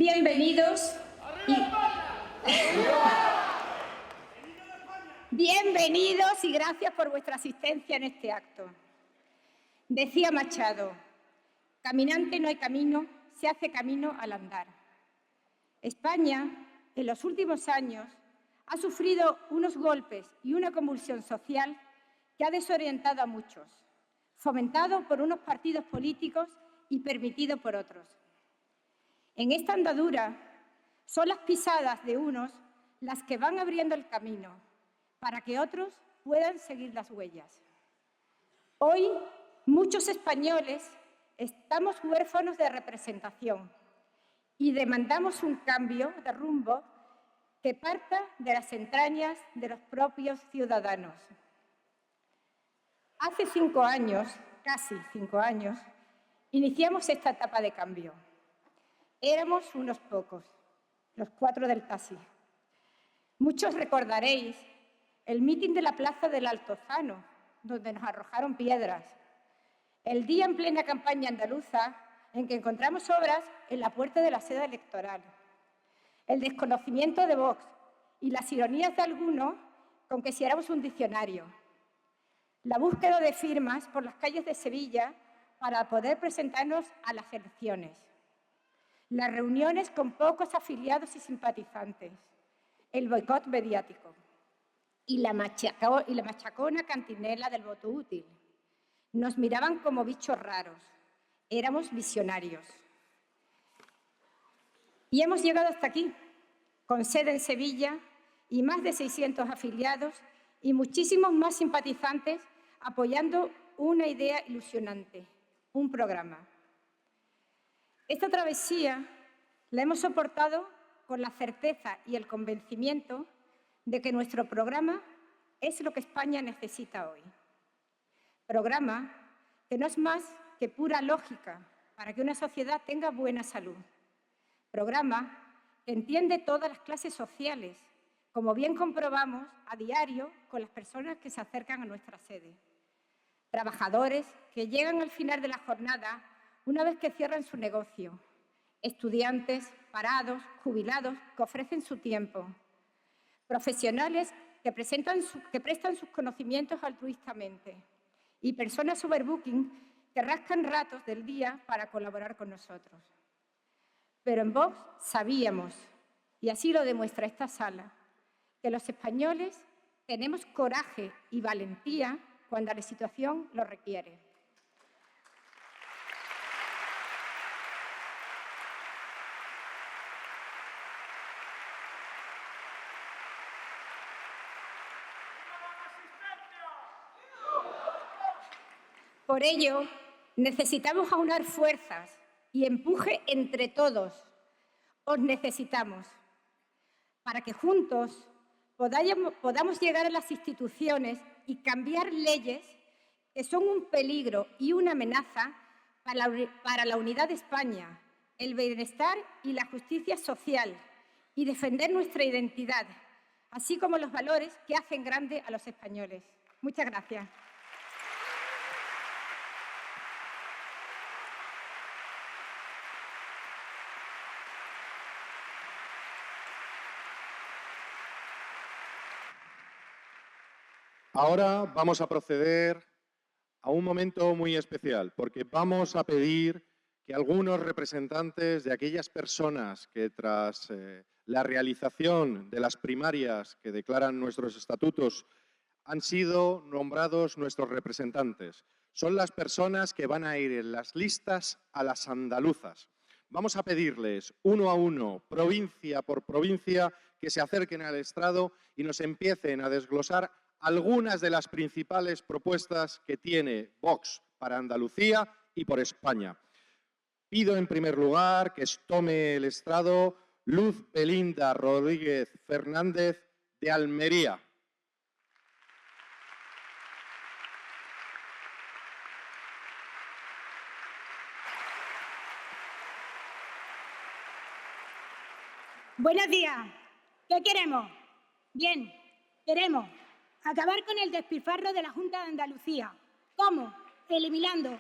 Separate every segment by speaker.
Speaker 1: Bienvenidos y gracias por vuestra asistencia en este acto. Decía Machado, caminante no hay camino, se hace camino al andar. España, en los últimos años, ha sufrido unos golpes y una convulsión social que ha desorientado a muchos, fomentado por unos partidos políticos y permitido por otros. En esta andadura son las pisadas de unos las que van abriendo el camino para que otros puedan seguir las huellas. Hoy, muchos españoles estamos huérfanos de representación y demandamos un cambio de rumbo que parta de las entrañas de los propios ciudadanos. Hace 5 años, casi 5 años, iniciamos esta etapa de cambio. Éramos unos pocos, los 4 del taxi. Muchos recordaréis el mitin de la plaza del Altozano, donde nos arrojaron piedras. El día en plena campaña andaluza en que encontramos obras en la puerta de la sede electoral. El desconocimiento de Vox y las ironías de algunos con que si éramos un diccionario. La búsqueda de firmas por las calles de Sevilla para poder presentarnos a las elecciones. Las reuniones con pocos afiliados y simpatizantes. El boicot mediático. Y la machacona cantinela del voto útil. Nos miraban como bichos raros. Éramos visionarios. Y hemos llegado hasta aquí, con sede en Sevilla y más de 600 afiliados y muchísimos más simpatizantes apoyando una idea ilusionante, un programa. Esta travesía la hemos soportado con la certeza y el convencimiento de que nuestro programa es lo que España necesita hoy. Programa que no es más que pura lógica para que una sociedad tenga buena salud. Programa que entiende todas las clases sociales, como bien comprobamos a diario con las personas que se acercan a nuestra sede. Trabajadores que llegan al final de la jornada una vez que cierran su negocio. Estudiantes, parados, jubilados que ofrecen su tiempo. Profesionales que prestan sus conocimientos altruistamente. Y personas overbooking que rascan ratos del día para colaborar con nosotros. Pero en Vox sabíamos, y así lo demuestra esta sala, que los españoles tenemos coraje y valentía cuando la situación lo requiere. Por ello, necesitamos aunar fuerzas y empuje entre todos. Os necesitamos para que juntos podamos llegar a las instituciones y cambiar leyes que son un peligro y una amenaza para la unidad de España, el bienestar y la justicia social y defender nuestra identidad, así como los valores que hacen grande a los españoles. Muchas gracias.
Speaker 2: Ahora vamos a proceder a un momento muy especial, porque vamos a pedir que algunos representantes de aquellas personas que tras la realización de las primarias que declaran nuestros estatutos han sido nombrados nuestros representantes. Son las personas que van a ir en las listas a las andaluzas. Vamos a pedirles uno a uno, provincia por provincia, que se acerquen al estrado y nos empiecen a desglosar algunas de las principales propuestas que tiene Vox para Andalucía y por España. Pido en primer lugar que tome el estrado Luz Belinda Rodríguez Fernández de Almería.
Speaker 3: Buenos días. ¿Qué queremos? Bien, queremos acabar con el despilfarro de la Junta de Andalucía. ¿Cómo? Eliminando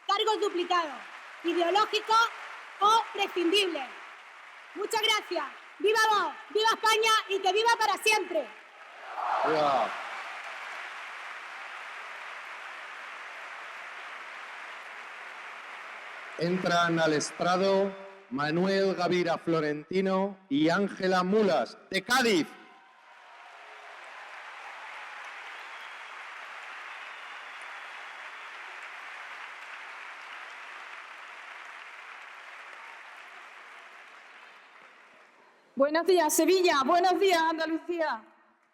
Speaker 3: cargos duplicados, ideológicos o prescindibles. Muchas gracias. ¡Viva Vox! ¡Viva España! ¡Y que viva para siempre!
Speaker 2: ¡Viva! Entran al estrado Manuel Gavira Florentino y Ángela Mulas, de Cádiz.
Speaker 4: Buenos días, Sevilla. Buenos días, Andalucía.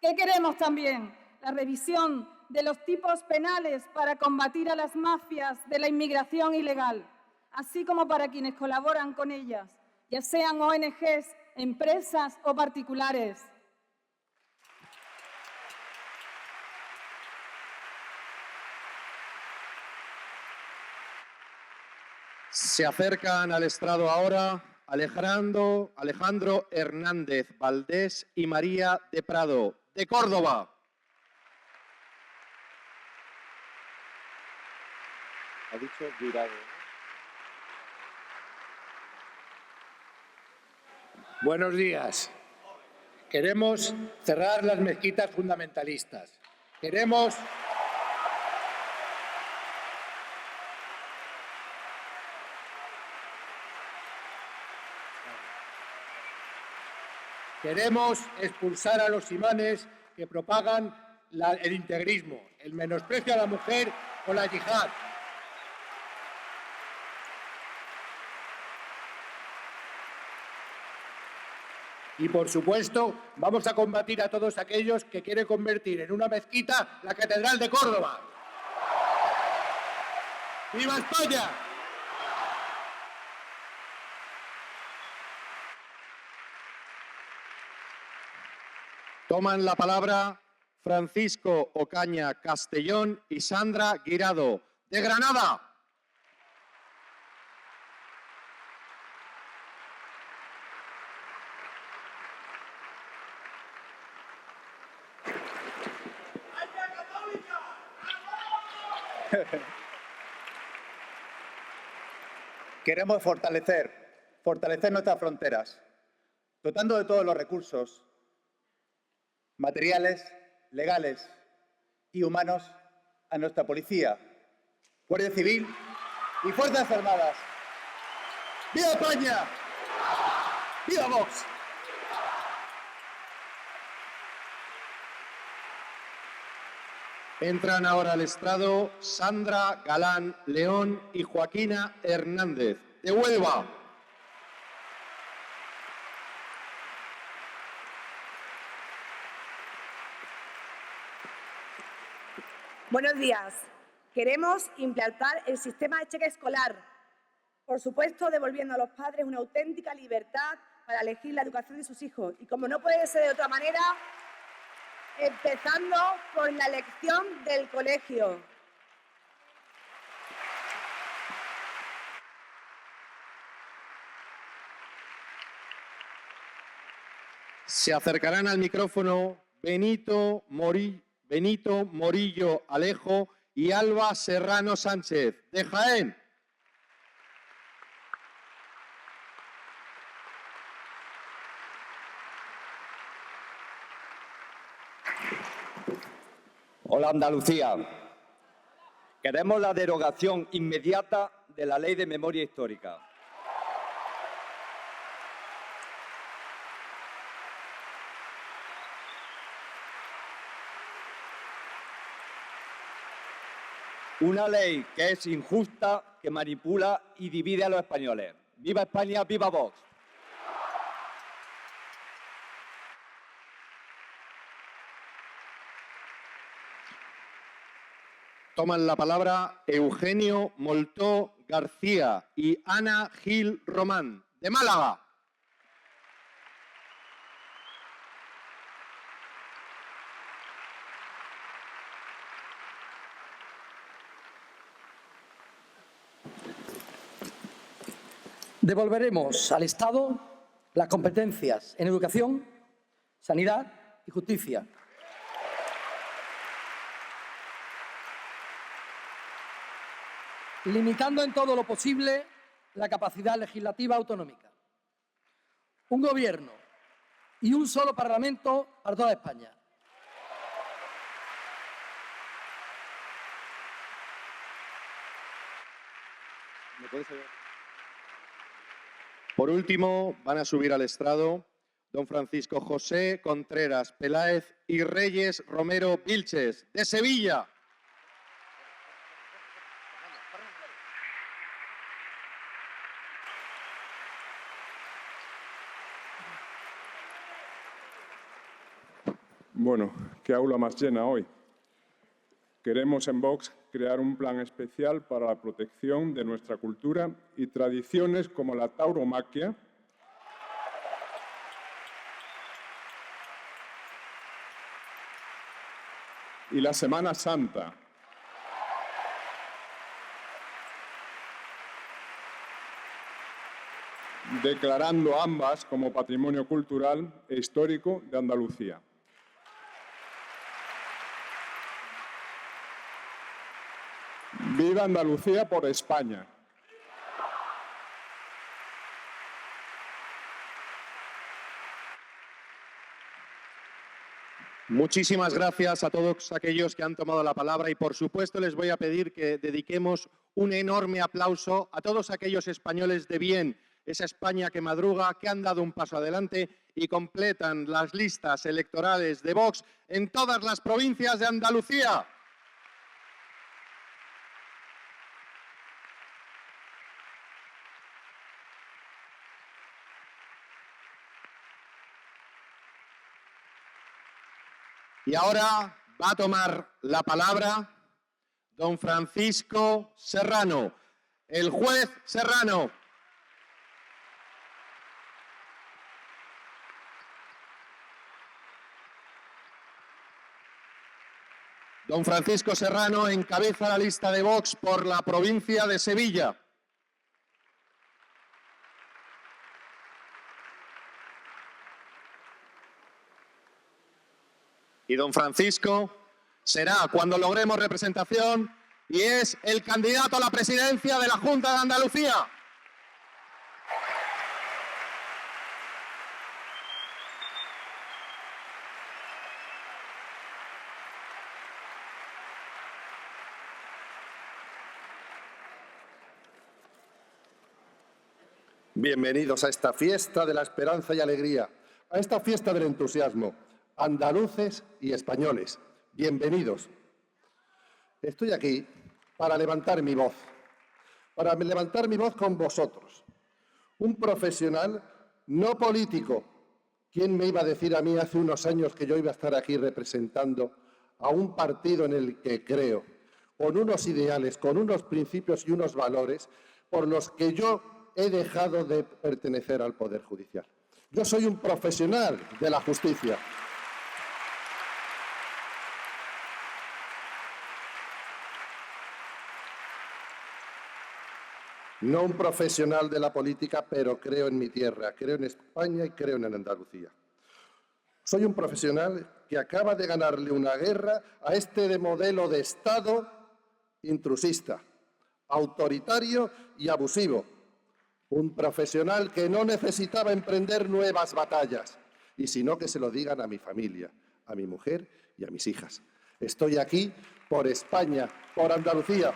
Speaker 4: ¿Qué queremos también? La revisión de los tipos penales para combatir a las mafias de la inmigración ilegal, así como para quienes colaboran con ellas, ya sean ONGs, empresas o particulares.
Speaker 2: Se acercan al estrado ahora Alejandro Hernández Valdés y María de Prado, de Córdoba. Ha dicho Girado.
Speaker 5: Buenos días. Queremos cerrar las mezquitas fundamentalistas. Queremos expulsar a los imanes que propagan el integrismo, el menosprecio a la mujer o la yihad. Y, por supuesto, vamos a combatir a todos aquellos que quieren convertir en una mezquita la Catedral de Córdoba. ¡Viva España!
Speaker 2: Toman la palabra Francisco Ocaña Castellón y Sandra Guirado, de Granada.
Speaker 6: Queremos fortalecer nuestras fronteras, dotando de todos los recursos materiales, legales y humanos a nuestra policía, Guardia Civil y Fuerzas Armadas. ¡Viva España! ¡Viva Vox!
Speaker 2: Entran ahora al estrado Sandra Galán León y Joaquina Hernández, de Huelva.
Speaker 7: Buenos días. Queremos implantar el sistema de cheque escolar, por supuesto, devolviendo a los padres una auténtica libertad para elegir la educación de sus hijos. Y como no puede ser de otra manera, empezando por la elección del colegio.
Speaker 2: Se acercarán al micrófono Benito Morillo Alejo y Alba Serrano Sánchez, de Jaén.
Speaker 8: Hola, Andalucía. Queremos la derogación inmediata de la Ley de Memoria Histórica. Una ley que es injusta, que manipula y divide a los españoles. ¡Viva España, viva Vox!
Speaker 2: Toman la palabra Eugenio Moltó García y Ana Gil Román, de Málaga.
Speaker 9: Devolveremos al Estado las competencias en educación, sanidad y justicia. Limitando en todo lo posible la capacidad legislativa autonómica. un gobierno y un solo Parlamento para toda España.
Speaker 2: Por último, van a subir al estrado don Francisco José Contreras Peláez y Reyes Romero Vilches, de Sevilla.
Speaker 10: Bueno, qué aula más llena hoy. Queremos en Vox crear un plan especial para la protección de nuestra cultura y tradiciones como la tauromaquia, y la Semana Santa. Declarando ambas como patrimonio cultural e histórico de Andalucía. ¡Viva Andalucía por España!
Speaker 2: Muchísimas gracias a todos aquellos que han tomado la palabra y, por supuesto, les voy a pedir que dediquemos un enorme aplauso a todos aquellos españoles de bien, esa España que madruga, que han dado un paso adelante y completan las listas electorales de Vox en todas las provincias de Andalucía. Y ahora va a tomar la palabra don Francisco Serrano, el juez Serrano. Don Francisco Serrano encabeza la lista de Vox por la provincia de Sevilla. Y don Francisco será, cuando logremos representación, y es el candidato a la presidencia de la Junta de Andalucía.
Speaker 11: Bienvenidos a esta fiesta de la esperanza y alegría, a esta fiesta del entusiasmo. Andaluces y españoles, bienvenidos. Estoy aquí para levantar mi voz con vosotros. Un profesional no político. ¿Quién me iba a decir a mí hace unos años que yo iba a estar aquí representando a un partido en el que creo, con unos ideales, con unos principios y unos valores por los que yo he dejado de pertenecer al Poder Judicial? Yo soy un profesional de la justicia. No un profesional de la política, pero creo en mi tierra, creo en España y creo en Andalucía. Soy un profesional que acaba de ganarle una guerra a este modelo de Estado intrusista, autoritario y abusivo. Un profesional que no necesitaba emprender nuevas batallas, y sino que se lo digan a mi familia, a mi mujer y a mis hijas. Estoy aquí por España, por Andalucía.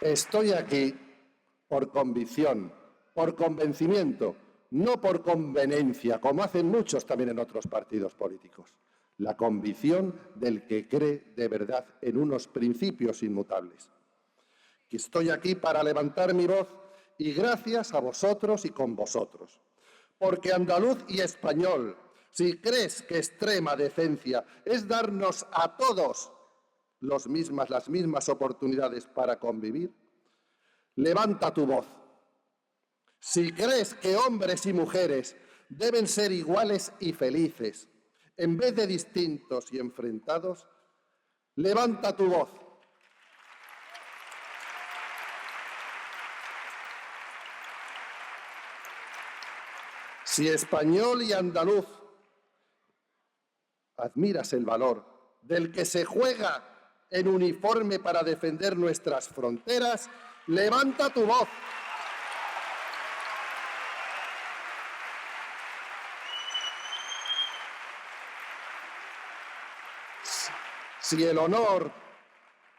Speaker 11: Estoy aquí por convicción, por convencimiento, no por conveniencia, como hacen muchos también en otros partidos políticos. La convicción del que cree de verdad en unos principios inmutables. Que estoy aquí para levantar mi voz y gracias a vosotros y con vosotros. Porque andaluz y español, si crees que extrema decencia es darnos a todos las mismas oportunidades para convivir, levanta tu voz. Si crees que hombres y mujeres deben ser iguales y felices, en vez de distintos y enfrentados, levanta tu voz. Si español y andaluz admiras el valor del que se juega en uniforme para defender nuestras fronteras, levanta tu voz. Si el honor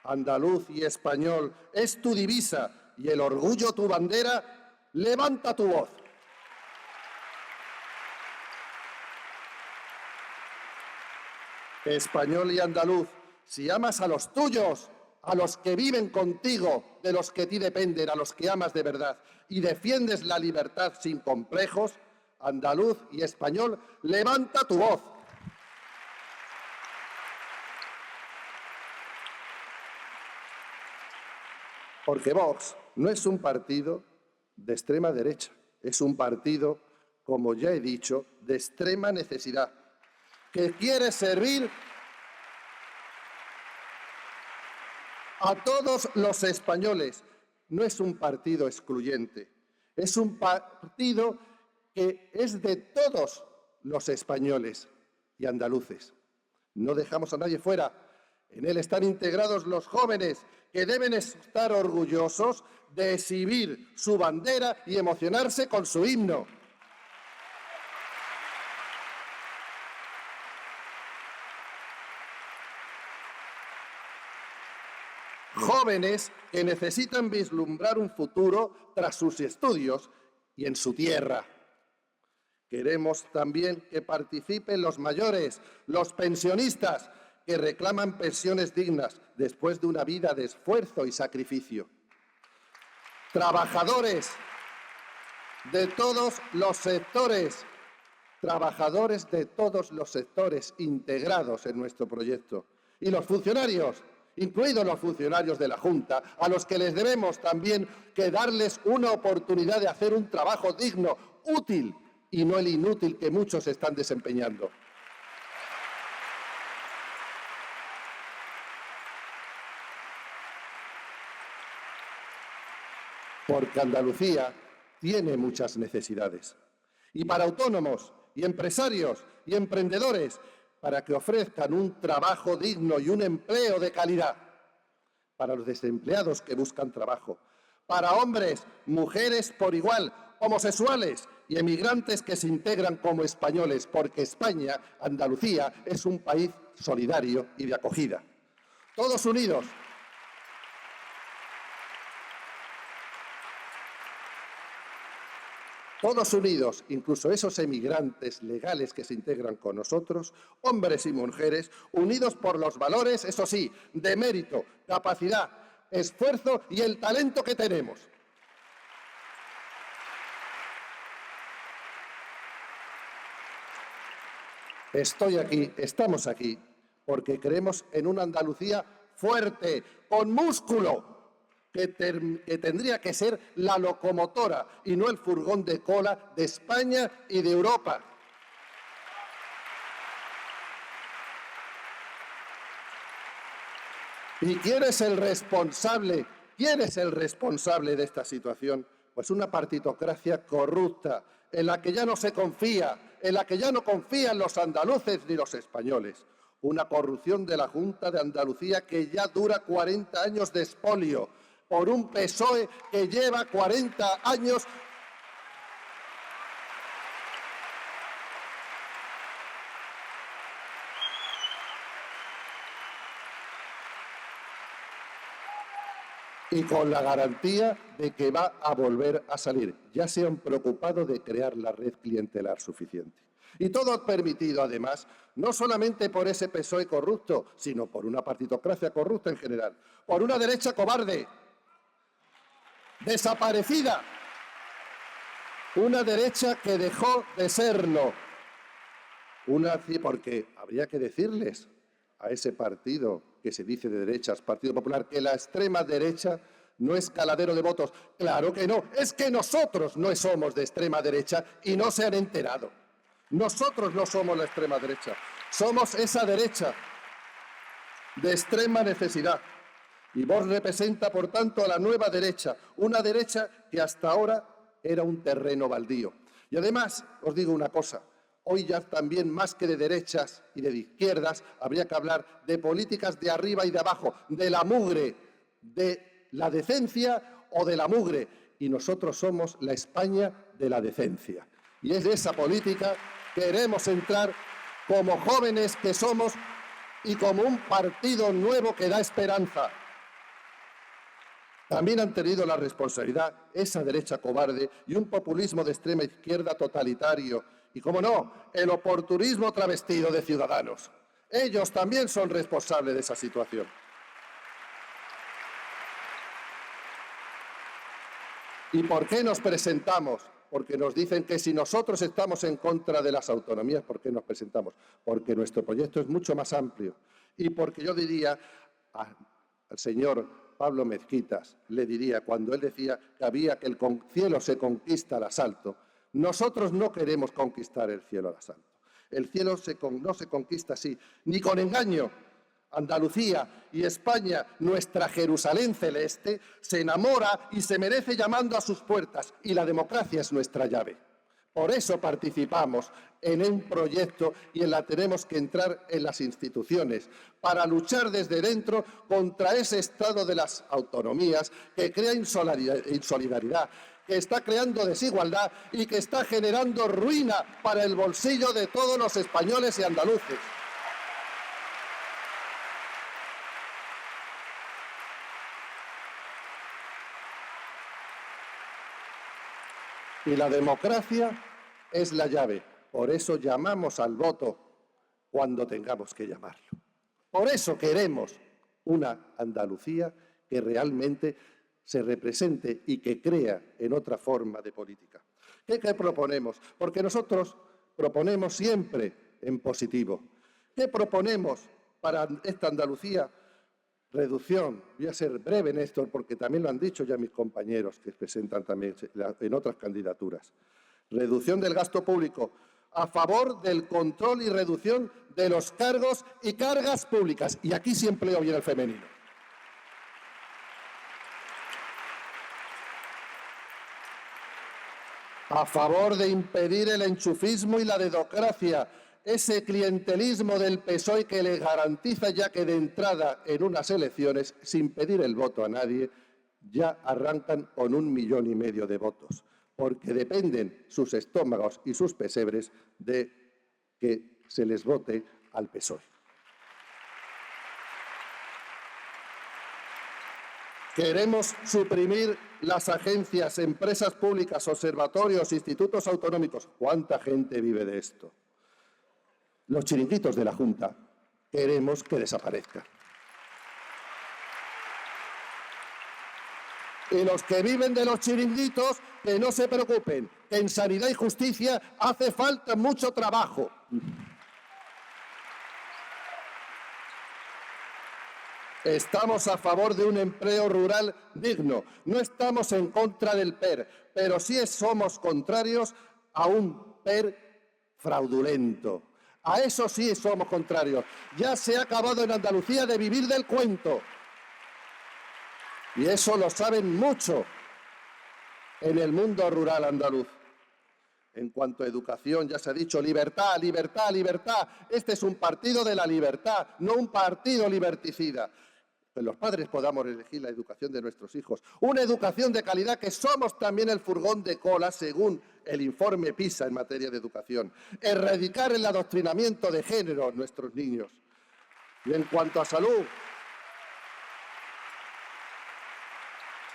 Speaker 11: andaluz y español es tu divisa y el orgullo tu bandera, levanta tu voz. Español y andaluz, si amas a los tuyos, a los que viven contigo, de los que ti dependen, a los que amas de verdad, y defiendes la libertad sin complejos, andaluz y español, levanta tu voz. Porque Vox no es un partido de extrema derecha, es un partido, como ya he dicho, de extrema necesidad, que quiere servir a todos los españoles. No es un partido excluyente, es un partido que es de todos los españoles y andaluces. No dejamos a nadie fuera. En él están integrados los jóvenes, que deben estar orgullosos de exhibir su bandera y emocionarse con su himno. Jóvenes que necesitan vislumbrar un futuro tras sus estudios y en su tierra. Queremos también que participen los mayores, los pensionistas, que reclaman pensiones dignas después de una vida de esfuerzo y sacrificio. Trabajadores de todos los sectores, integrados en nuestro proyecto. Y los funcionarios, incluidos los funcionarios de la Junta, a los que les debemos también que darles una oportunidad de hacer un trabajo digno, útil, y no el inútil que muchos están desempeñando. Porque Andalucía tiene muchas necesidades. Y para autónomos y empresarios y emprendedores, para que ofrezcan un trabajo digno y un empleo de calidad. Para los desempleados que buscan trabajo. Para hombres, mujeres por igual, homosexuales y emigrantes que se integran como españoles, porque España, Andalucía, es un país solidario y de acogida. Todos unidos. Todos unidos, incluso esos emigrantes legales que se integran con nosotros, hombres y mujeres, unidos por los valores, eso sí, de mérito, capacidad, esfuerzo y el talento que tenemos. Estoy aquí, estamos aquí, porque creemos en una Andalucía fuerte, con músculo, que tendría que ser la locomotora y no el furgón de cola de España y de Europa. ¿Y quién es el responsable? ¿Quién es el responsable de esta situación? Pues una partitocracia corrupta, en la que ya no se confía, en la que ya no confían los andaluces ni los españoles. Una corrupción de la Junta de Andalucía que ya dura 40 años de expolio, por un PSOE que lleva 40 años y con la garantía de que va a volver a salir. Ya se han preocupado de crear la red clientelar suficiente. Y todo permitido, además, no solamente por ese PSOE corrupto, sino por una partitocracia corrupta en general, por una derecha cobarde, desaparecida, una derecha que dejó de serlo, porque habría que decirles a ese partido que se dice de derechas, Partido Popular, que la extrema derecha no es caladero de votos. Claro que no, es que nosotros no somos de extrema derecha y no se han enterado. Nosotros no somos la extrema derecha, somos esa derecha de extrema necesidad. Y Vox representa, por tanto, a la nueva derecha, una derecha que hasta ahora era un terreno baldío. Y además, os digo una cosa, hoy ya también más que de derechas y de izquierdas, habría que hablar de políticas de arriba y de abajo, de la mugre, de la decencia o de la mugre. Y nosotros somos la España de la decencia. Y es de esa política que queremos entrar como jóvenes que somos y como un partido nuevo que da esperanza. También han tenido la responsabilidad esa derecha cobarde y un populismo de extrema izquierda totalitario. Y, cómo no, el oportunismo travestido de Ciudadanos. Ellos también son responsables de esa situación. ¿Y por qué nos presentamos? Porque nos dicen que si nosotros estamos en contra de las autonomías, ¿por qué nos presentamos? Porque nuestro proyecto es mucho más amplio. Y porque yo diría al señor Pablo Mezquitas, le diría, cuando él decía que había que el cielo se conquista al asalto, nosotros no queremos conquistar el cielo al asalto. El cielo no se conquista así, ni con engaño. Andalucía y España, nuestra Jerusalén celeste, se enamora y se merece llamando a sus puertas, y la democracia es nuestra llave. Por eso participamos en un proyecto y tenemos que entrar en las instituciones para luchar desde dentro contra ese estado de las autonomías que crea insolidaridad, que está creando desigualdad y que está generando ruina para el bolsillo de todos los españoles y andaluces. Y la democracia es la llave. Por eso llamamos al voto cuando tengamos que llamarlo. Por eso queremos una Andalucía que realmente se represente y que crea en otra forma de política. ¿Qué proponemos? Porque nosotros proponemos siempre en positivo. ¿Qué proponemos para esta Andalucía? Reducción. Voy a ser breve, Néstor, porque también lo han dicho ya mis compañeros que presentan también en otras candidaturas. Reducción del gasto público, a favor del control y reducción de los cargos y cargas públicas. Y aquí sí empleo bien el femenino. A favor de impedir el enchufismo y la dedocracia, ese clientelismo del PSOE que le garantiza ya que de entrada en unas elecciones, sin pedir el voto a nadie, ya arrancan con 1,5 millones de votos, porque dependen sus estómagos y sus pesebres de que se les vote al PSOE. Queremos suprimir las agencias, empresas públicas, observatorios, institutos autonómicos. ¿Cuánta gente vive de esto? Los chiringuitos de la Junta queremos que desaparezcan. Y los que viven de los chiringuitos, que no se preocupen, que en sanidad y justicia hace falta mucho trabajo. Estamos a favor de un empleo rural digno. No estamos en contra del PER, pero sí somos contrarios a un PER fraudulento. A eso sí somos contrarios. Ya se ha acabado en Andalucía de vivir del cuento. Y eso lo saben mucho en el mundo rural andaluz. En cuanto a educación, ya se ha dicho libertad, libertad, libertad. Este es un partido de la libertad, no un partido liberticida. Que los padres podamos elegir la educación de nuestros hijos. Una educación de calidad, que somos también el furgón de cola, según el informe PISA en materia de educación. Erradicar el adoctrinamiento de género en nuestros niños. Y en cuanto a salud,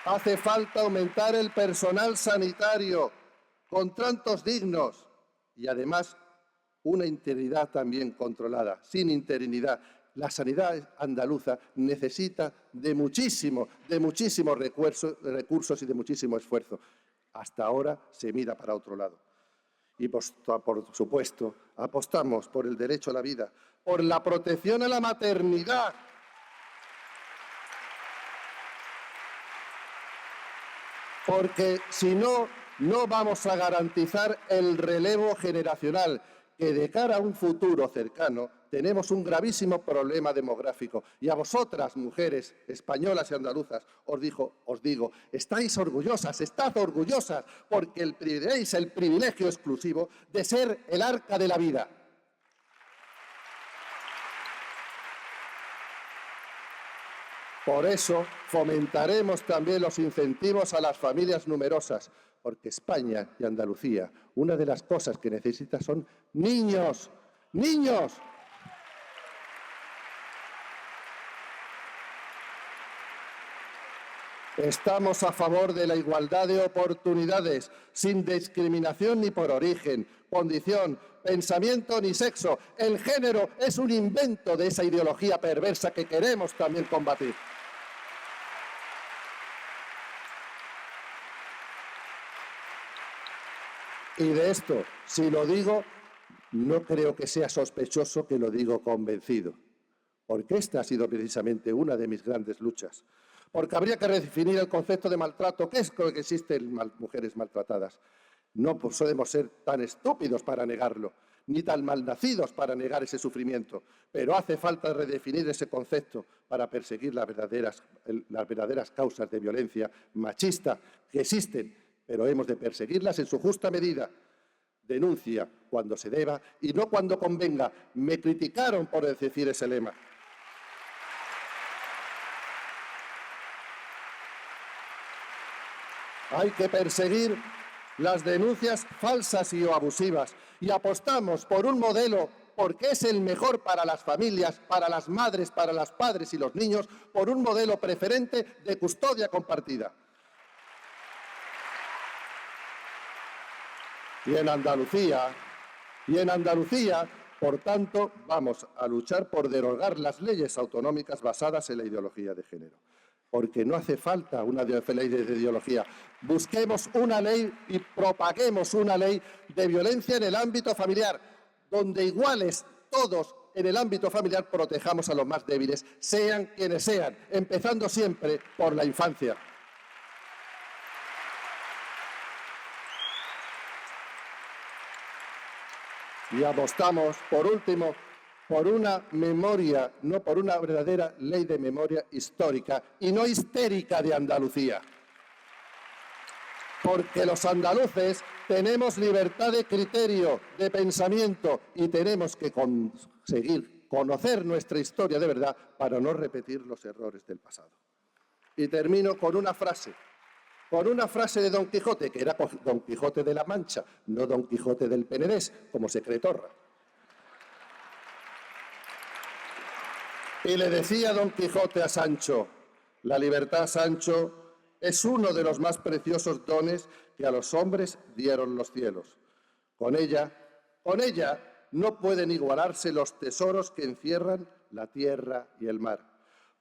Speaker 11: hace falta aumentar el personal sanitario, contratos dignos y además una interinidad también controlada. Sin interinidad, la sanidad andaluza necesita de muchísimos recursos y de muchísimo esfuerzo. Hasta ahora se mira para otro lado. Y por supuesto, apostamos por el derecho a la vida, por la protección a la maternidad. Porque si no, no vamos a garantizar el relevo generacional, que de cara a un futuro cercano tenemos un gravísimo problema demográfico. Y a vosotras, mujeres españolas y andaluzas, os digo, estáis orgullosas, estad orgullosas, porque tenéis el privilegio exclusivo de ser el arca de la vida. Por eso fomentaremos también los incentivos a las familias numerosas, porque España y Andalucía, una de las cosas que necesita son niños. ¡Niños! Estamos a favor de la igualdad de oportunidades, sin discriminación ni por origen, condición, pensamiento ni sexo. El género es un invento de esa ideología perversa que queremos también combatir. Y de esto, si lo digo, no creo que sea sospechoso que lo digo convencido, porque esta ha sido precisamente una de mis grandes luchas. Porque habría que redefinir el concepto de maltrato. ¿Qué es lo que existe en mujeres maltratadas? No podemos ser tan estúpidos para negarlo, ni tan malnacidos para negar ese sufrimiento, pero hace falta redefinir ese concepto para perseguir las verdaderas causas de violencia machista que existen, pero hemos de perseguirlas en su justa medida. Denuncia cuando se deba y no cuando convenga. Me criticaron por decir ese lema. Hay que perseguir las denuncias falsas y o abusivas y apostamos por un modelo, porque es el mejor para las familias, para las madres, para los padres y los niños, por un modelo preferente de custodia compartida. Y en Andalucía, por tanto, vamos a luchar por derogar las leyes autonómicas basadas en la ideología de género. Porque no hace falta una ley de ideología. Busquemos una ley y propaguemos una ley de violencia en el ámbito familiar, donde iguales todos en el ámbito familiar protejamos a los más débiles, sean quienes sean, empezando siempre por la infancia. Y apostamos, por último, por una memoria, no por una verdadera ley de memoria histórica y no histérica de Andalucía. Porque los andaluces tenemos libertad de criterio, de pensamiento y tenemos que conseguir conocer nuestra historia de verdad para no repetir los errores del pasado. Y termino con una frase de Don Quijote, que era Don Quijote de la Mancha, no Don Quijote del Penedés, como se cree Torra. Y le decía Don Quijote a Sancho: la libertad, Sancho, es uno de los más preciosos dones que a los hombres dieron los cielos. Con ella no pueden igualarse los tesoros que encierran la tierra y el mar.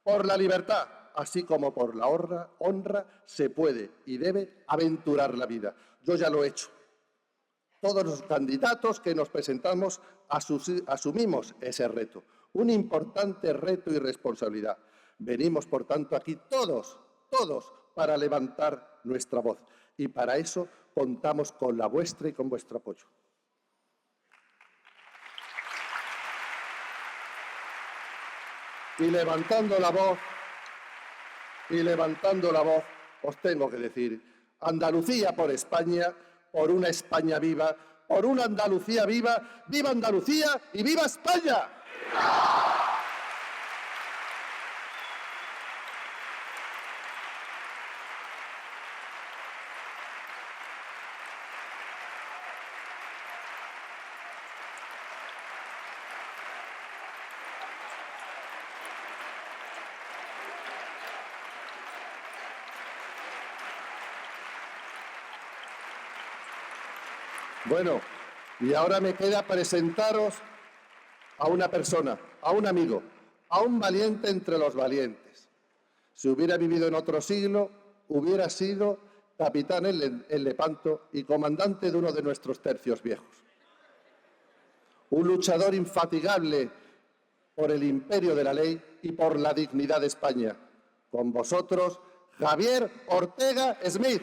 Speaker 11: Por la libertad, así como por la honra, se puede y debe aventurar la vida. Yo ya lo he hecho. Todos los candidatos que nos presentamos asumimos ese reto, un importante reto y responsabilidad. Venimos, por tanto, aquí todos, para levantar nuestra voz. Y para eso contamos con la vuestra y con vuestro apoyo. Y levantando la voz, os tengo que decir: Andalucía por España, por una España viva, por una Andalucía viva, ¡viva Andalucía y viva España! Bueno, y ahora me queda presentaros a una persona, a un amigo, a un valiente entre los valientes. Si hubiera vivido en otro siglo, hubiera sido capitán en Lepanto y comandante de uno de nuestros tercios viejos. Un luchador infatigable por el imperio de la ley y por la dignidad de España. Con vosotros, Javier Ortega Smith.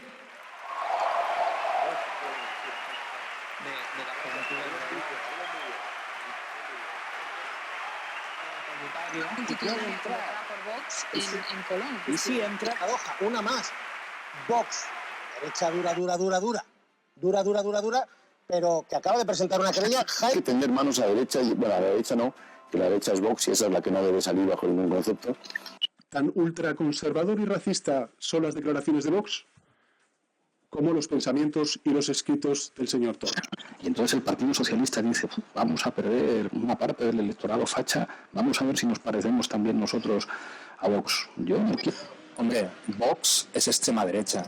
Speaker 12: Y puede entrar por Vox en Colón.
Speaker 13: Y si entra, paradoja, una más. Vox, derecha dura, pero que acaba de presentar una querella.
Speaker 14: Hay que tender manos a la derecha, y bueno, a la derecha no, que la derecha es Vox y esa es la que no debe salir bajo ningún concepto.
Speaker 15: ¿Tan ultraconservador y racista son las declaraciones de Vox como los pensamientos y los escritos del señor Torra?
Speaker 14: Y entonces el Partido Socialista dice, vamos a perder una parte del electorado facha, vamos a ver si nos parecemos también nosotros a Vox. Yo no quiero.
Speaker 16: Hombre, Vox es extrema derecha.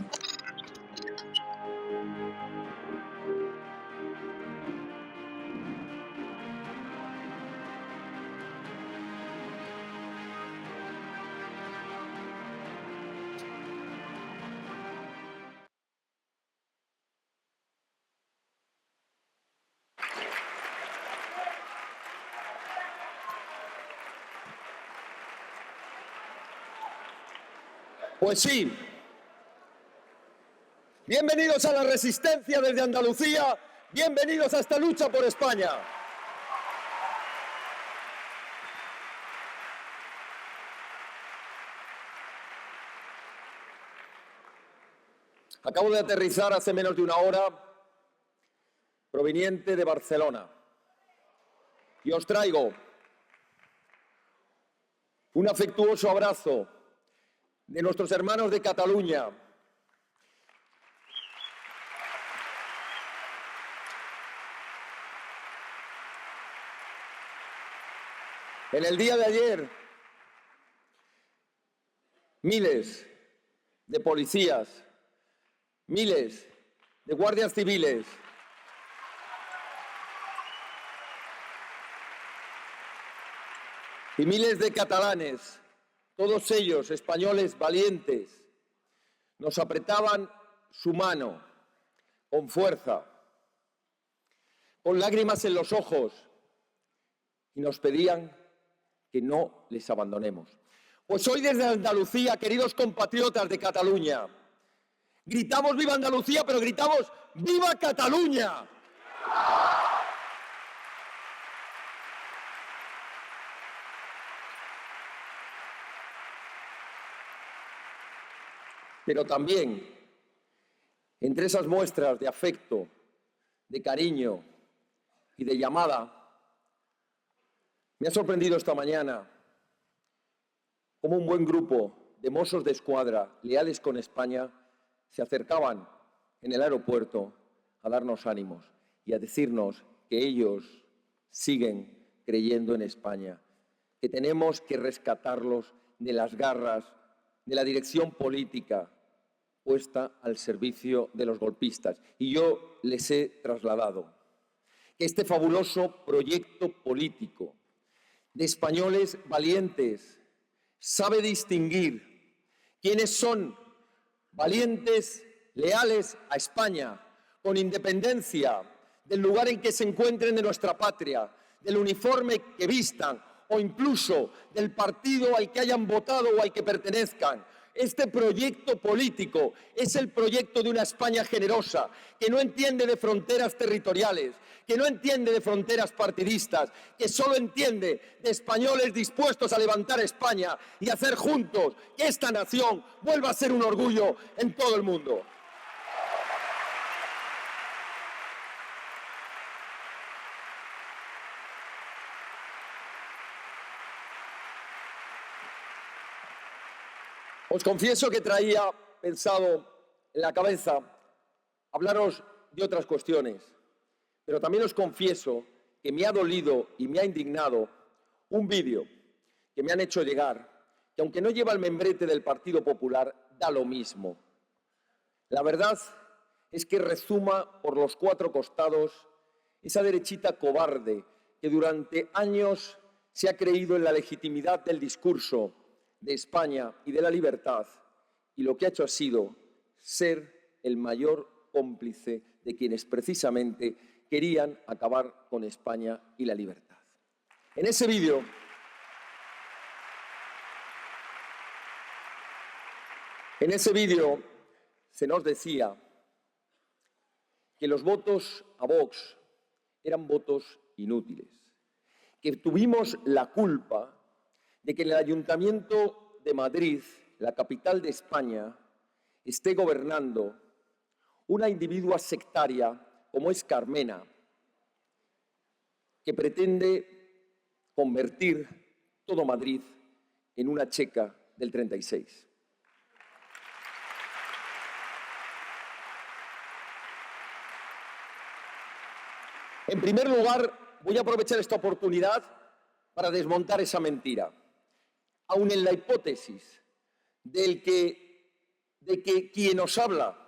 Speaker 8: Pues sí. Bienvenidos a la resistencia desde Andalucía, bienvenidos a esta lucha por España. Acabo de aterrizar hace menos de una hora, proveniente de Barcelona, y os traigo un afectuoso abrazo de nuestros hermanos de Cataluña. En el día de ayer, miles de policías, miles de guardias civiles, y miles de catalanes, todos ellos españoles valientes, nos apretaban su mano con fuerza, con lágrimas en los ojos, y nos pedían que no les abandonemos. Pues hoy desde Andalucía, queridos compatriotas de Cataluña, gritamos ¡Viva Andalucía!, pero gritamos ¡Viva Cataluña! Pero también, entre esas muestras de afecto, de cariño y de llamada, me ha sorprendido esta mañana cómo un buen grupo de Mossos de Escuadra, leales con España, se acercaban en el aeropuerto a darnos ánimos y a decirnos que ellos siguen creyendo en España, que tenemos que rescatarlos de las garras de la dirección política puesta al servicio de los golpistas. Y yo les he trasladado que este fabuloso proyecto político de españoles valientes sabe distinguir quiénes son valientes, leales a España, con independencia del lugar en que se encuentren de nuestra patria, del uniforme que vistan o incluso del partido al que hayan votado o al que pertenezcan. Este proyecto político es el proyecto de una España generosa, que no entiende de fronteras territoriales, que no entiende de fronteras partidistas, que solo entiende de españoles dispuestos a levantar España y hacer juntos que esta nación vuelva a ser un orgullo en todo el mundo. Os confieso que traía pensado en la cabeza hablaros de otras cuestiones, pero también os confieso que me ha dolido y me ha indignado un vídeo que me han hecho llegar, que aunque no lleva el membrete del Partido Popular, da lo mismo. La verdad es que rezuma por los cuatro costados esa derechita cobarde que durante años se ha creído en la legitimidad del discurso de España y de la libertad, y lo que ha hecho ha sido ser el mayor cómplice de quienes precisamente querían acabar con España y la libertad. En ese vídeo se nos decía que los votos a Vox eran votos inútiles, que tuvimos la culpa de que en el Ayuntamiento de Madrid, la capital de España, esté gobernando una individua sectaria como es Carmena, que pretende convertir todo Madrid en una checa del 36. En primer lugar, voy a aprovechar esta oportunidad para desmontar esa mentira. Aun en la hipótesis de que quien os habla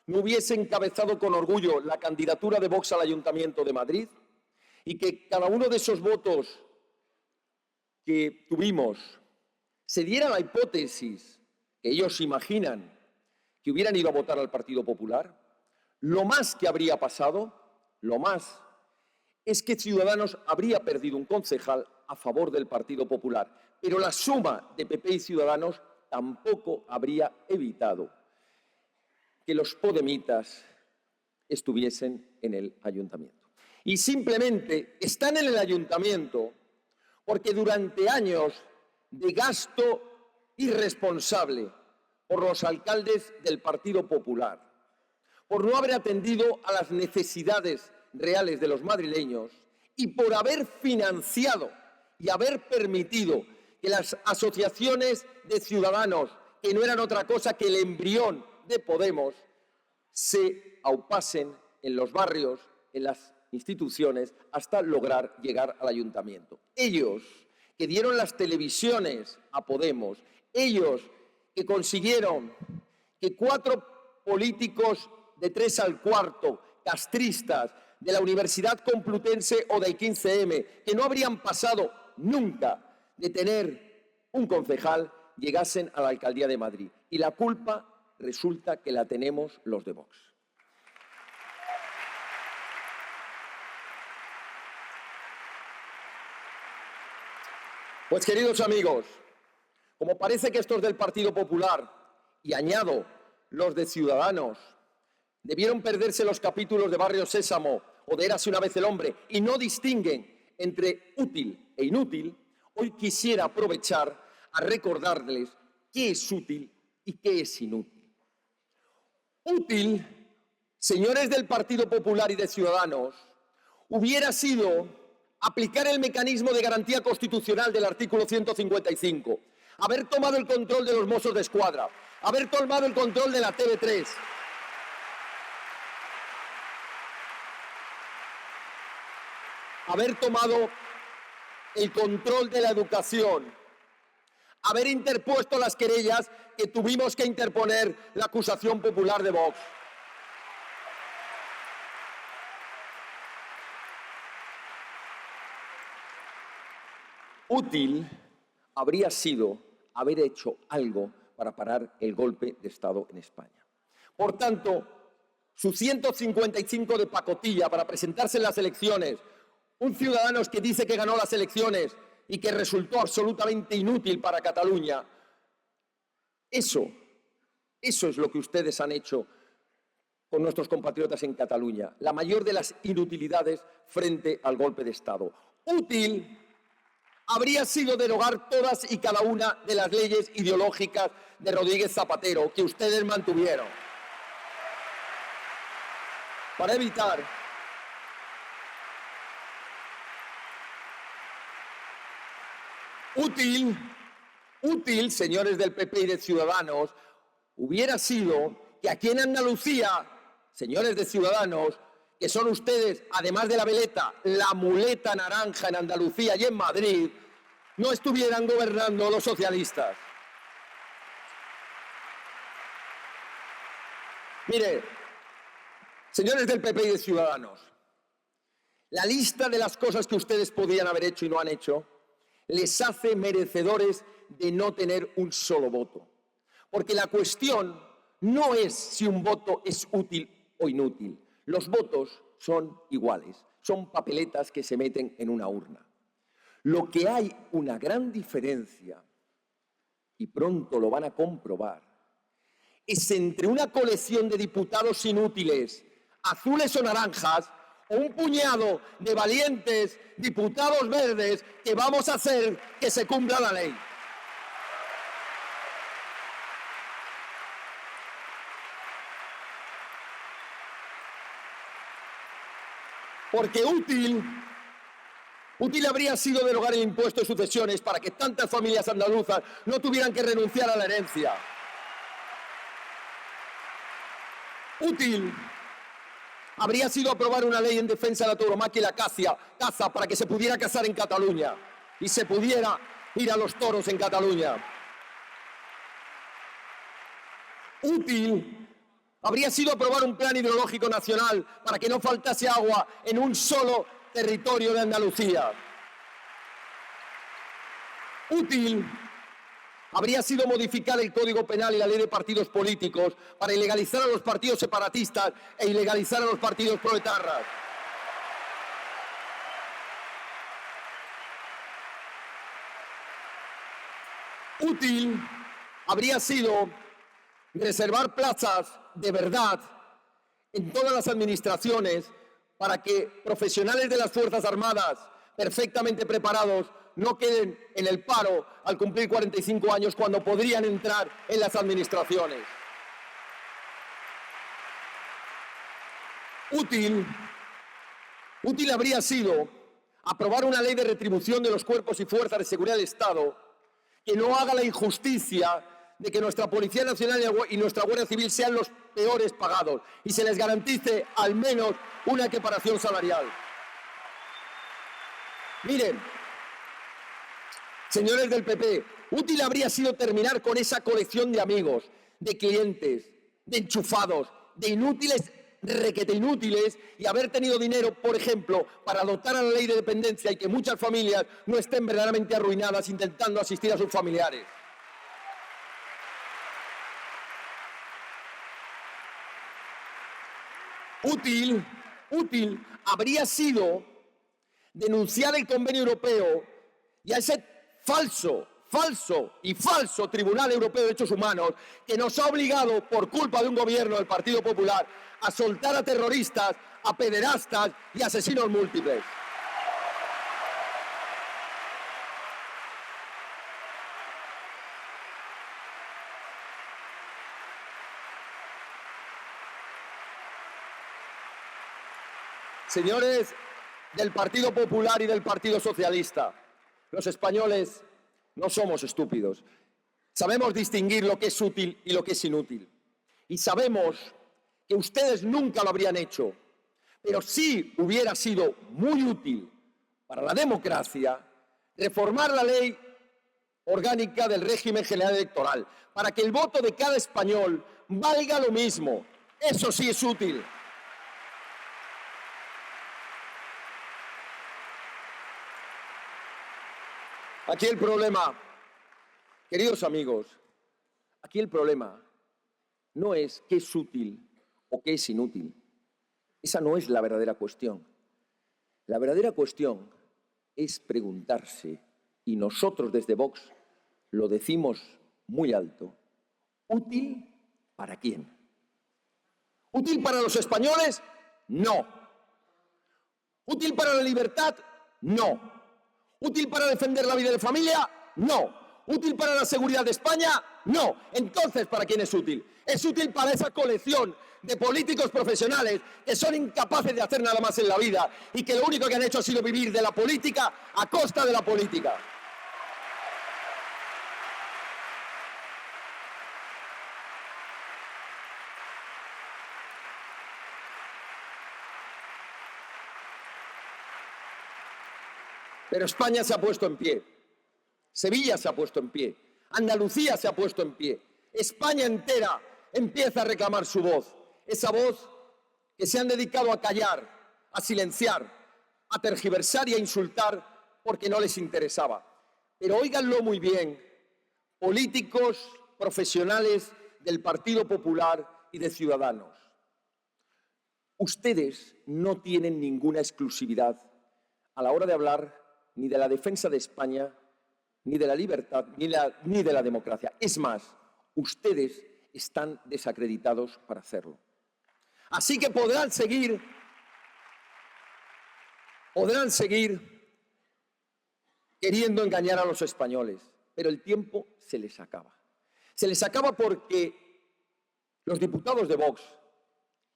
Speaker 8: no hubiese encabezado con orgullo la candidatura de Vox al Ayuntamiento de Madrid y que cada uno de esos votos que tuvimos se diera la hipótesis que ellos imaginan que hubieran ido a votar al Partido Popular, lo más que habría pasado, es que Ciudadanos habría perdido un concejal a favor del Partido Popular, pero la suma de PP y Ciudadanos tampoco habría evitado que los podemitas estuviesen en el ayuntamiento. Y simplemente están en el ayuntamiento porque durante años de gasto irresponsable por los alcaldes del Partido Popular, por no haber atendido a las necesidades reales de los madrileños y por haber financiado y haber permitido que las asociaciones de ciudadanos, que no eran otra cosa que el embrión de Podemos, se aupasen en los barrios, en las instituciones, hasta lograr llegar al ayuntamiento. Ellos que dieron las televisiones a Podemos, ellos que consiguieron que 4 políticos de 3 al cuarto, castristas, de la Universidad Complutense o del 15M, que no habrían pasado nunca de tener un concejal, llegasen a la alcaldía de Madrid. Y la culpa resulta que la tenemos los de Vox. Pues, queridos amigos, como parece que estos del Partido Popular, y añado los de Ciudadanos, debieron perderse los capítulos de Barrio Sésamo o de Érase una vez el hombre y no distinguen entre útil e inútil, hoy quisiera aprovechar a recordarles qué es útil y qué es inútil. Útil, señores del Partido Popular y de Ciudadanos, hubiera sido aplicar el mecanismo de garantía constitucional del artículo 155, haber tomado el control de los Mossos d'Esquadra, haber tomado el control de la TV3, haber tomado el control de la educación, haber interpuesto las querellas que tuvimos que interponer la acusación popular de Vox. Útil habría sido haber hecho algo para parar el golpe de Estado en España. Por tanto, su 155 de pacotilla para presentarse en las elecciones, un Ciudadanos que dice que ganó las elecciones y que resultó absolutamente inútil para Cataluña, eso es lo que ustedes han hecho con nuestros compatriotas en Cataluña, la mayor de las inutilidades frente al golpe de Estado. Útil habría sido derogar todas y cada una de las leyes ideológicas de Rodríguez Zapatero que ustedes mantuvieron, para evitar útil, señores del PP y de Ciudadanos, hubiera sido que aquí en Andalucía, señores de Ciudadanos, que son ustedes, además de la veleta, la muleta naranja en Andalucía y en Madrid, no estuvieran gobernando los socialistas. Mire, señores del PP y de Ciudadanos, la lista de las cosas que ustedes podían haber hecho y no han hecho les hace merecedores de no tener un solo voto. Porque la cuestión no es si un voto es útil o inútil. Los votos son iguales, son papeletas que se meten en una urna. Lo que hay una gran diferencia, y pronto lo van a comprobar, es entre una colección de diputados inútiles, azules o naranjas, o un puñado de valientes diputados verdes que vamos a hacer que se cumpla la ley. Porque útil habría sido derogar el impuesto de sucesiones para que tantas familias andaluzas no tuvieran que renunciar a la herencia. Útil habría sido aprobar una ley en defensa de la tauromaquia y la caza para que se pudiera cazar en Cataluña y se pudiera ir a los toros en Cataluña. Útil habría sido aprobar un plan hidrológico nacional para que no faltase agua en un solo territorio de Andalucía. Útil habría sido modificar el Código Penal y la Ley de Partidos Políticos para ilegalizar a los partidos separatistas e ilegalizar a los partidos proetarras. Útil habría sido reservar plazas de verdad en todas las administraciones para que profesionales de las Fuerzas Armadas perfectamente preparados no queden en el paro al cumplir 45 años cuando podrían entrar en las administraciones. Útil habría sido aprobar una ley de retribución de los cuerpos y fuerzas de seguridad del Estado que no haga la injusticia de que nuestra Policía Nacional y nuestra Guardia Civil sean los peores pagados y se les garantice al menos una equiparación salarial. Miren, señores del PP, útil habría sido terminar con esa colección de amigos, de clientes, de enchufados, de inútiles, requete inútiles, y haber tenido dinero, por ejemplo, para dotar a la ley de dependencia y que muchas familias no estén verdaderamente arruinadas intentando asistir a sus familiares. Útil habría sido denunciar el convenio europeo y a ese falso Tribunal Europeo de Derechos Humanos que nos ha obligado, por culpa de un gobierno del Partido Popular, a soltar a terroristas, a pederastas y asesinos múltiples. Señores del Partido Popular y del Partido Socialista, los españoles no somos estúpidos. Sabemos distinguir lo que es útil y lo que es inútil. Y sabemos que ustedes nunca lo habrían hecho, pero sí hubiera sido muy útil para la democracia reformar la ley orgánica del régimen general electoral para que el voto de cada español valga lo mismo. Eso sí es útil. Aquí el problema, queridos amigos, aquí el problema no es qué es útil o qué es inútil. Esa no es la verdadera cuestión. La verdadera cuestión es preguntarse, y nosotros desde Vox lo decimos muy alto, ¿útil para quién? ¿Útil para los españoles? No. ¿Útil para la libertad? No. ¿Útil para defender la vida de familia? No. ¿Útil para la seguridad de España? No. Entonces, ¿para quién es útil? Es útil para esa colección de políticos profesionales que son incapaces de hacer nada más en la vida y que lo único que han hecho ha sido vivir de la política a costa de la política. Pero España se ha puesto en pie, Sevilla se ha puesto en pie, Andalucía se ha puesto en pie, España entera empieza a reclamar su voz, esa voz que se han dedicado a callar, a silenciar, a tergiversar y a insultar porque no les interesaba. Pero óiganlo muy bien, políticos profesionales del Partido Popular y de Ciudadanos. Ustedes no tienen ninguna exclusividad a la hora de hablar ni de la defensa de España, ni de la libertad, ni de la democracia. Es más, ustedes están desacreditados para hacerlo. Así que podrán seguir Podrán seguir queriendo engañar a los españoles, pero el tiempo se les acaba. Se les acaba porque los diputados de Vox,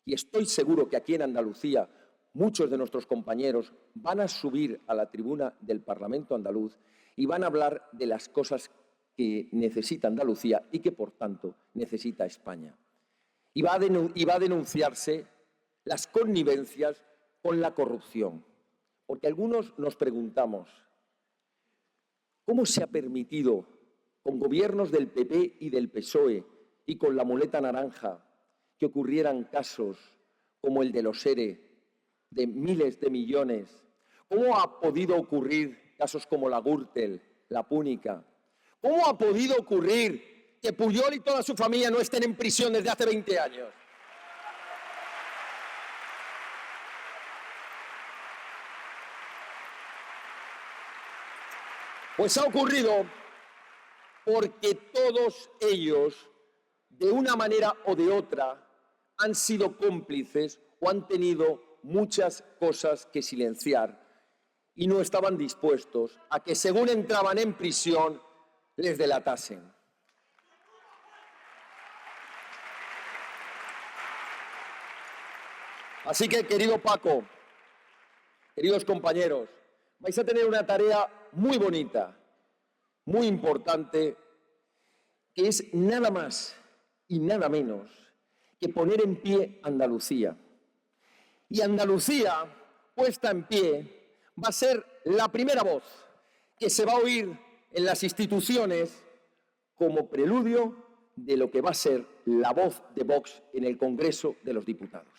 Speaker 8: y estoy seguro que aquí en Andalucía muchos de nuestros compañeros van a subir a la tribuna del Parlamento andaluz y van a hablar de las cosas que necesita Andalucía y que, por tanto, necesita España. Y va a denunciarse las connivencias con la corrupción. Porque algunos nos preguntamos, ¿cómo se ha permitido, con gobiernos del PP y del PSOE y con la muleta naranja, que ocurrieran casos como el de los ERE, de miles de millones? ¿Cómo ha podido ocurrir casos como la Gürtel, la Púnica? ¿Cómo ha podido ocurrir que Pujol y toda su familia no estén en prisión desde hace 20 años? Pues ha ocurrido porque todos ellos, de una manera o de otra, han sido cómplices o han tenido muchas cosas que silenciar y no estaban dispuestos a que, según entraban en prisión, les delatasen. Así que, querido Paco, queridos compañeros, vais a tener una tarea muy bonita, muy importante, que es nada más y nada menos que poner en pie Andalucía. Y Andalucía, puesta en pie, va a ser la primera voz que se va a oír en las instituciones como preludio de lo que va a ser la voz de Vox en el Congreso de los Diputados.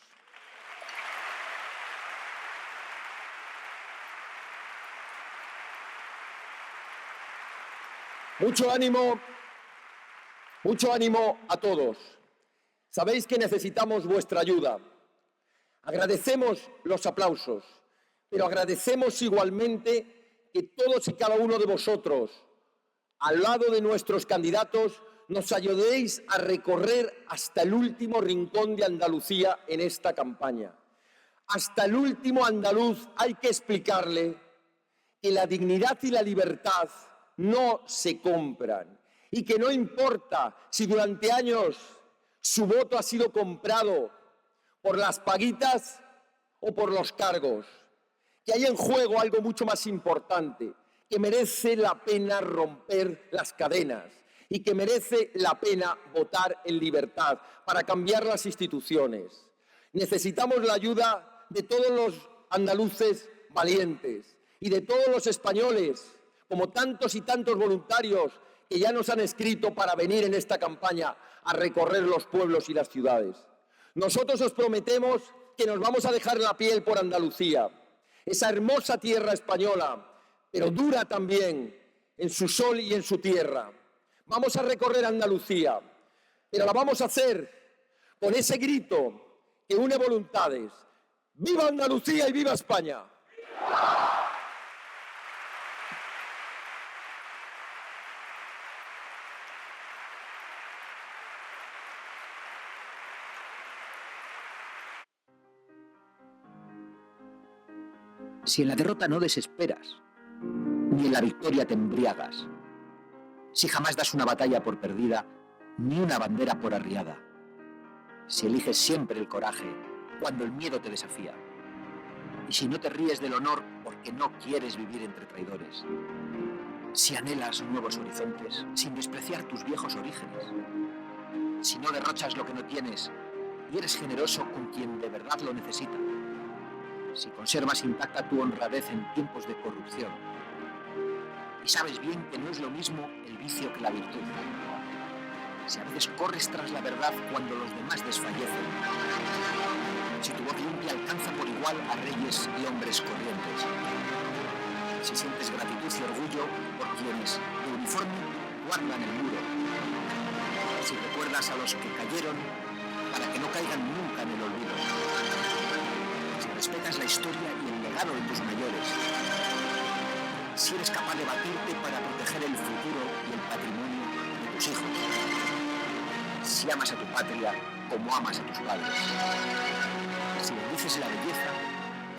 Speaker 8: Mucho ánimo a todos. Sabéis que necesitamos vuestra ayuda. Agradecemos los aplausos, pero agradecemos igualmente que todos y cada uno de vosotros, al lado de nuestros candidatos, nos ayudéis a recorrer hasta el último rincón de Andalucía en esta campaña. Hasta el último andaluz hay que explicarle que la dignidad y la libertad no se compran y que no importa si durante años su voto ha sido comprado por las paguitas o por los cargos, que hay en juego algo mucho más importante, que merece la pena romper las cadenas y que merece la pena votar en libertad para cambiar las instituciones. Necesitamos la ayuda de todos los andaluces valientes y de todos los españoles, como tantos y tantos voluntarios que ya nos han escrito para venir en esta campaña a recorrer los pueblos y las ciudades. Nosotros os prometemos que nos vamos a dejar la piel por Andalucía, esa hermosa tierra española, pero dura también en su sol y en su tierra. Vamos a recorrer Andalucía, pero la vamos a hacer con ese grito que une voluntades. ¡Viva Andalucía y viva España!
Speaker 17: Si en la derrota no desesperas, ni en la victoria te embriagas, si jamás das una batalla por perdida, ni una bandera por arriada, si eliges siempre el coraje cuando el miedo te desafía, y si no te ríes del honor porque no quieres vivir entre traidores, si anhelas nuevos horizontes sin despreciar tus viejos orígenes, si no derrochas lo que no tienes y eres generoso con quien de verdad lo necesita, si conservas intacta tu honradez en tiempos de corrupción y sabes bien que no es lo mismo el vicio que la virtud, si a veces corres tras la verdad cuando los demás desfallecen, si tu voz limpia alcanza por igual a reyes y hombres corrientes, si sientes gratitud y orgullo por quienes de uniforme guardan el muro, si recuerdas a los que cayeron para que no caigan nunca en el olvido, si respetas la historia y el legado de tus mayores, si eres capaz de batirte para proteger el futuro y el patrimonio de tus hijos, si amas a tu patria como amas a tus padres, si bendices la belleza,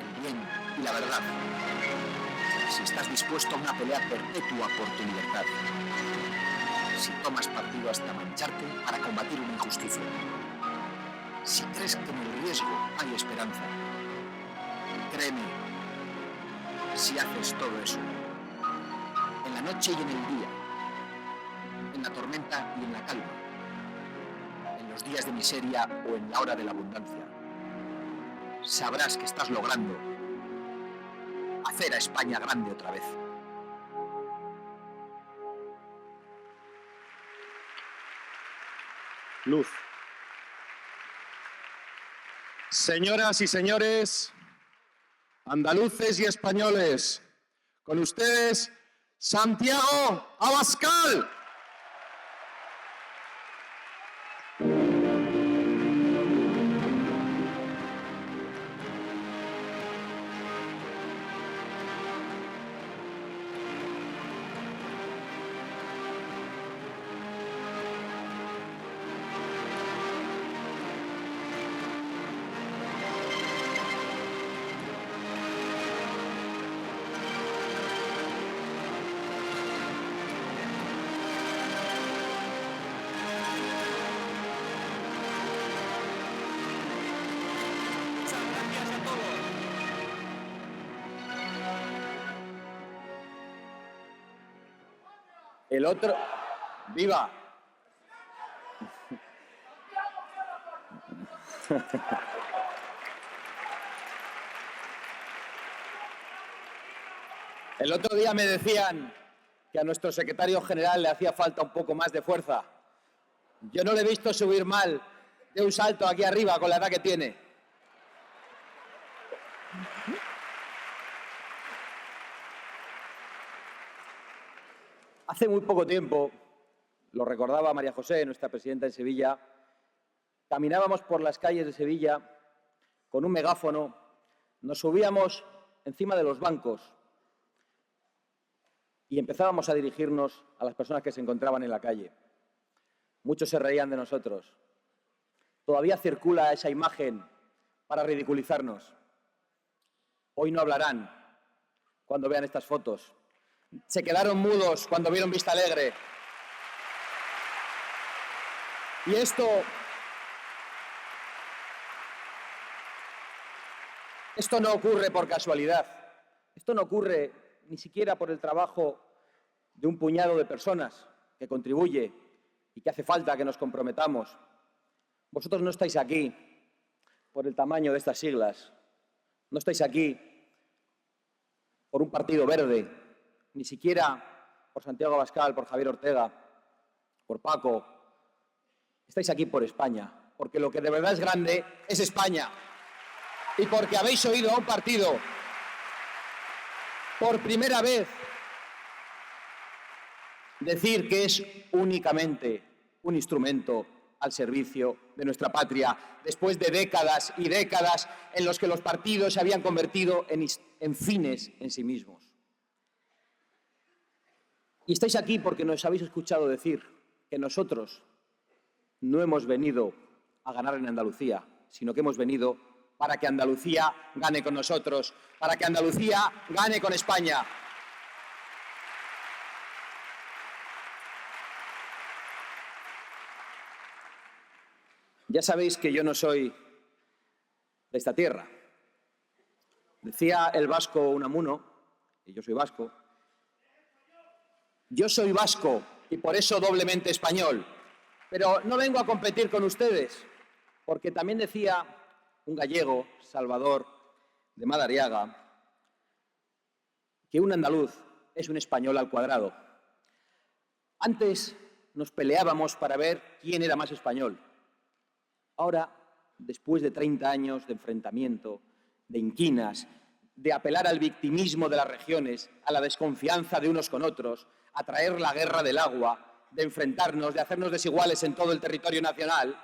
Speaker 17: el bien y la verdad. Si estás dispuesto a una pelea perpetua por tu libertad. Si tomas partido hasta mancharte para combatir una injusticia. Si crees que en el riesgo hay esperanza. Créeme, si haces todo eso, en la noche y en el día, en la tormenta y en la calma, en los días de miseria o en la hora de la abundancia, sabrás que estás logrando hacer a España grande otra vez.
Speaker 2: Luz. Señoras y señores, andaluces y españoles, con ustedes, Santiago Abascal.
Speaker 8: El otro... ¡Viva! El otro día me decían que a nuestro secretario general le hacía falta un poco más de fuerza. Yo no le he visto subir mal de un salto aquí arriba con la edad que tiene. Hace muy poco tiempo, lo recordaba María José, nuestra presidenta en Sevilla, caminábamos por las calles de Sevilla con un megáfono, nos subíamos encima de los bancos y empezábamos a dirigirnos a las personas que se encontraban en la calle. Muchos se reían de nosotros. Todavía circula esa imagen para ridiculizarnos. Hoy no hablarán cuando vean estas fotos. Se quedaron mudos cuando vieron Vista Alegre. Y esto no ocurre por casualidad. Esto no ocurre ni siquiera por el trabajo de un puñado de personas que contribuye y que hace falta que nos comprometamos. Vosotros no estáis aquí por el tamaño de estas siglas. No estáis aquí por un partido verde, ni siquiera por Santiago Abascal, por Javier Ortega, por Paco. Estáis aquí por España, porque lo que de verdad es grande es España. Y porque habéis oído a un partido por primera vez decir que es únicamente un instrumento al servicio de nuestra patria, después de décadas y décadas en los que los partidos se habían convertido en fines en sí mismos. Y estáis aquí porque nos habéis escuchado decir que nosotros no hemos venido a ganar en Andalucía, sino que hemos venido para que Andalucía gane con nosotros, para que Andalucía gane con España. Ya sabéis que yo no soy de esta tierra. Decía el vasco Unamuno, y yo soy vasco, yo soy vasco y por eso doblemente español, pero no vengo a competir con ustedes, porque también decía un gallego, Salvador de Madariaga, que un andaluz es un español al cuadrado. Antes nos peleábamos para ver quién era más español. Ahora, después de 30 años de enfrentamiento, de inquinas, de apelar al victimismo de las regiones, a la desconfianza de unos con otros, a traer la guerra del agua, de enfrentarnos, de hacernos desiguales en todo el territorio nacional,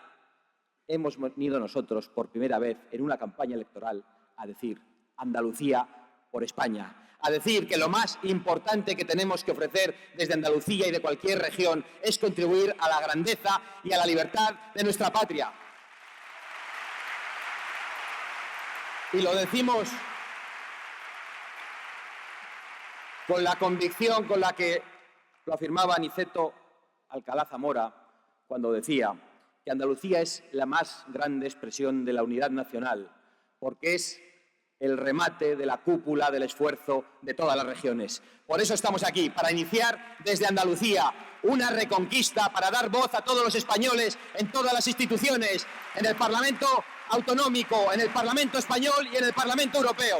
Speaker 8: hemos venido nosotros por primera vez en una campaña electoral a decir Andalucía por España, a decir que lo más importante que tenemos que ofrecer desde Andalucía y de cualquier región es contribuir a la grandeza y a la libertad de nuestra patria. Y lo decimos con la convicción con la que lo afirmaba Aniceto Alcalá Zamora cuando decía que Andalucía es la más grande expresión de la unidad nacional, porque es el remate de la cúpula del esfuerzo de todas las regiones. Por eso estamos aquí, para iniciar desde Andalucía una reconquista, para dar voz a todos los españoles en todas las instituciones, en el Parlamento autonómico, en el Parlamento español y en el Parlamento europeo.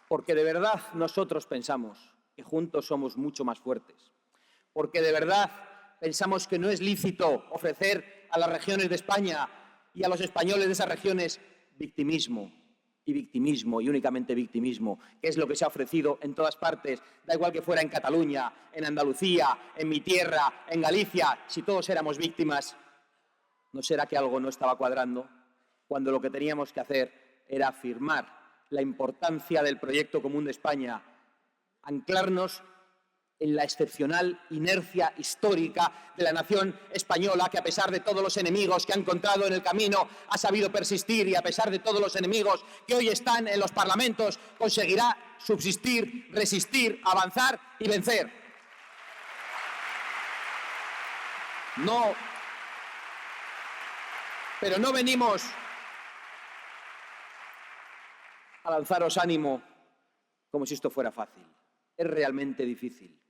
Speaker 8: Porque de verdad nosotros pensamos que juntos somos mucho más fuertes. Porque de verdad pensamos que no es lícito ofrecer a las regiones de España y a los españoles de esas regiones victimismo y únicamente victimismo, que es lo que se ha ofrecido en todas partes, da igual que fuera en Cataluña, en Andalucía, en mi tierra, en Galicia. Si todos éramos víctimas, ¿no será que algo no estaba cuadrando? Cuando lo que teníamos que hacer era afirmar la importancia del proyecto común de España, anclarnos en la excepcional inercia histórica de la nación española, que a pesar de todos los enemigos que ha encontrado en el camino, ha sabido persistir, y a pesar de todos los enemigos que hoy están en los parlamentos, conseguirá subsistir, resistir, avanzar y vencer. Pero no venimos a lanzaros ánimo como si esto fuera fácil. Es realmente difícil.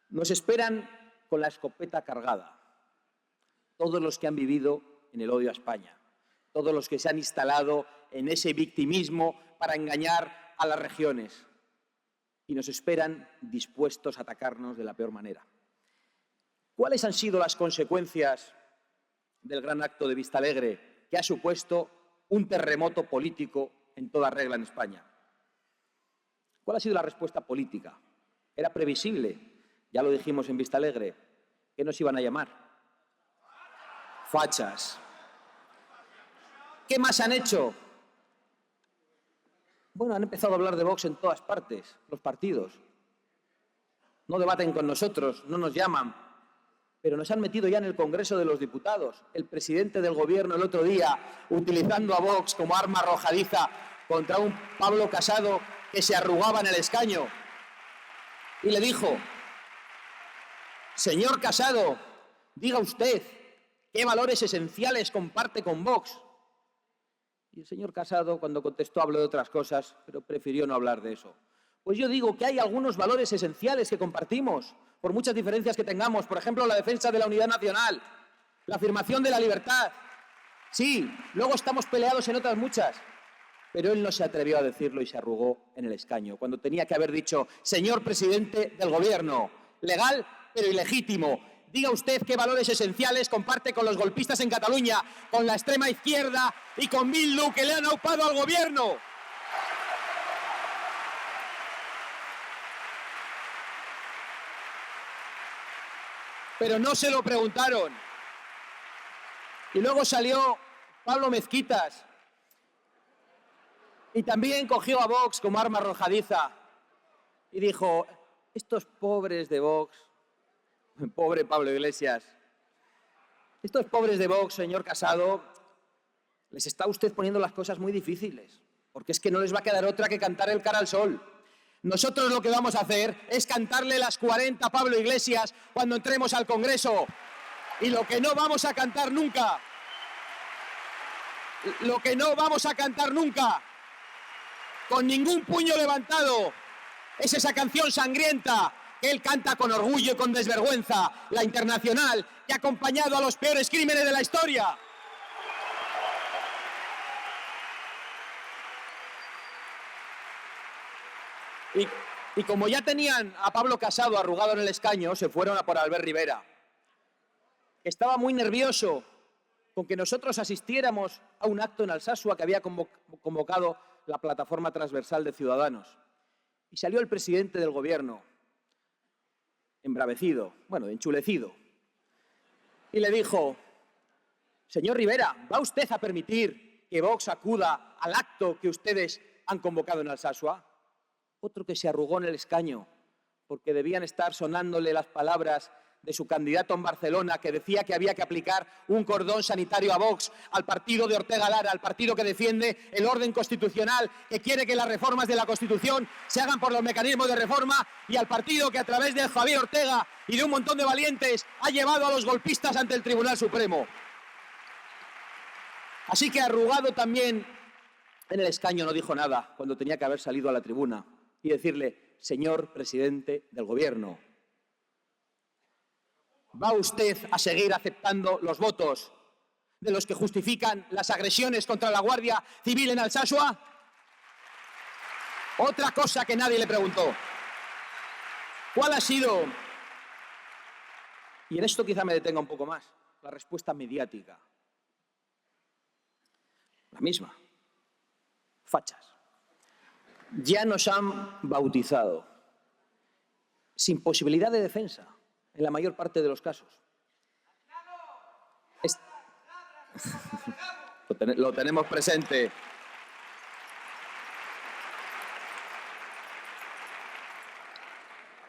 Speaker 8: Nos esperan con la escopeta cargada todos los que han vivido en el odio a España, todos los que se han instalado en ese victimismo para engañar a las regiones, y nos esperan dispuestos a atacarnos de la peor manera. ¿Cuáles han sido las consecuencias del gran acto de Vistalegre, que ha supuesto un terremoto político en toda regla en España? ¿Cuál ha sido la respuesta política? Era previsible, ya lo dijimos en Vistalegre, que nos iban a llamar fachas. ¿Qué más han hecho? Bueno, han empezado a hablar de Vox en todas partes, los partidos. No debaten con nosotros, no nos llaman, pero nos han metido ya en el Congreso de los Diputados. El presidente del Gobierno el otro día, utilizando a Vox como arma arrojadiza contra un Pablo Casado que se arrugaba en el escaño, y le dijo: señor Casado, diga usted qué valores esenciales comparte con Vox. Y el señor Casado, cuando contestó, habló de otras cosas, pero prefirió no hablar de eso. Pues yo digo que hay algunos valores esenciales que compartimos, por muchas diferencias que tengamos. Por ejemplo, la defensa de la unidad nacional, la afirmación de la libertad. Sí, luego estamos peleados en otras muchas, pero él no se atrevió a decirlo y se arrugó en el escaño, cuando tenía que haber dicho: señor presidente del Gobierno, legal pero ilegítimo, diga usted qué valores esenciales comparte con los golpistas en Cataluña, con la extrema izquierda y con Bildu, que le han aupado al Gobierno. Pero no se lo preguntaron. Y luego salió Pablo Mezquitas y también cogió a Vox como arma arrojadiza y dijo: estos pobres de Vox, pobre Pablo Iglesias, estos pobres de Vox, señor Casado, les está usted poniendo las cosas muy difíciles, porque es que no les va a quedar otra que cantar el cara al sol. Nosotros lo que vamos a hacer es cantarle las 40 a Pablo Iglesias cuando entremos al Congreso. Y lo que no vamos a cantar nunca, con ningún puño levantado, es esa canción sangrienta que él canta con orgullo y con desvergüenza, la Internacional, que ha acompañado a los peores crímenes de la historia. Y como ya tenían a Pablo Casado arrugado en el escaño, se fueron a por Albert Rivera, que estaba muy nervioso con que nosotros asistiéramos a un acto en Alsasua que había convocado la Plataforma Transversal de Ciudadanos. Y salió el presidente del Gobierno, embravecido, enchulecido, y le dijo: señor Rivera, ¿va usted a permitir que Vox acuda al acto que ustedes han convocado en Alsasua? Otro que se arrugó en el escaño, porque debían estar sonándole las palabras
Speaker 13: de su candidato en Barcelona, que decía que había que aplicar un cordón sanitario a Vox, al partido de Ortega Lara, al partido que defiende el orden constitucional, que quiere que las reformas de la Constitución se hagan por los mecanismos de reforma, y al partido que a través de Javier Ortega y de un montón de valientes ha llevado a los golpistas ante el Tribunal Supremo. Así que arrugado también en el escaño no dijo nada cuando tenía que haber salido a la tribuna y decirle: señor presidente del Gobierno, ¿va usted a seguir aceptando los votos de los que justifican las agresiones contra la Guardia Civil en Alsasua? Otra cosa que nadie le preguntó. ¿Cuál ha sido, y en esto quizá me detenga un poco más, la respuesta mediática? La misma. Fachas. Ya nos han bautizado, sin posibilidad de defensa, en la mayor parte de los casos. Lo tenemos presente.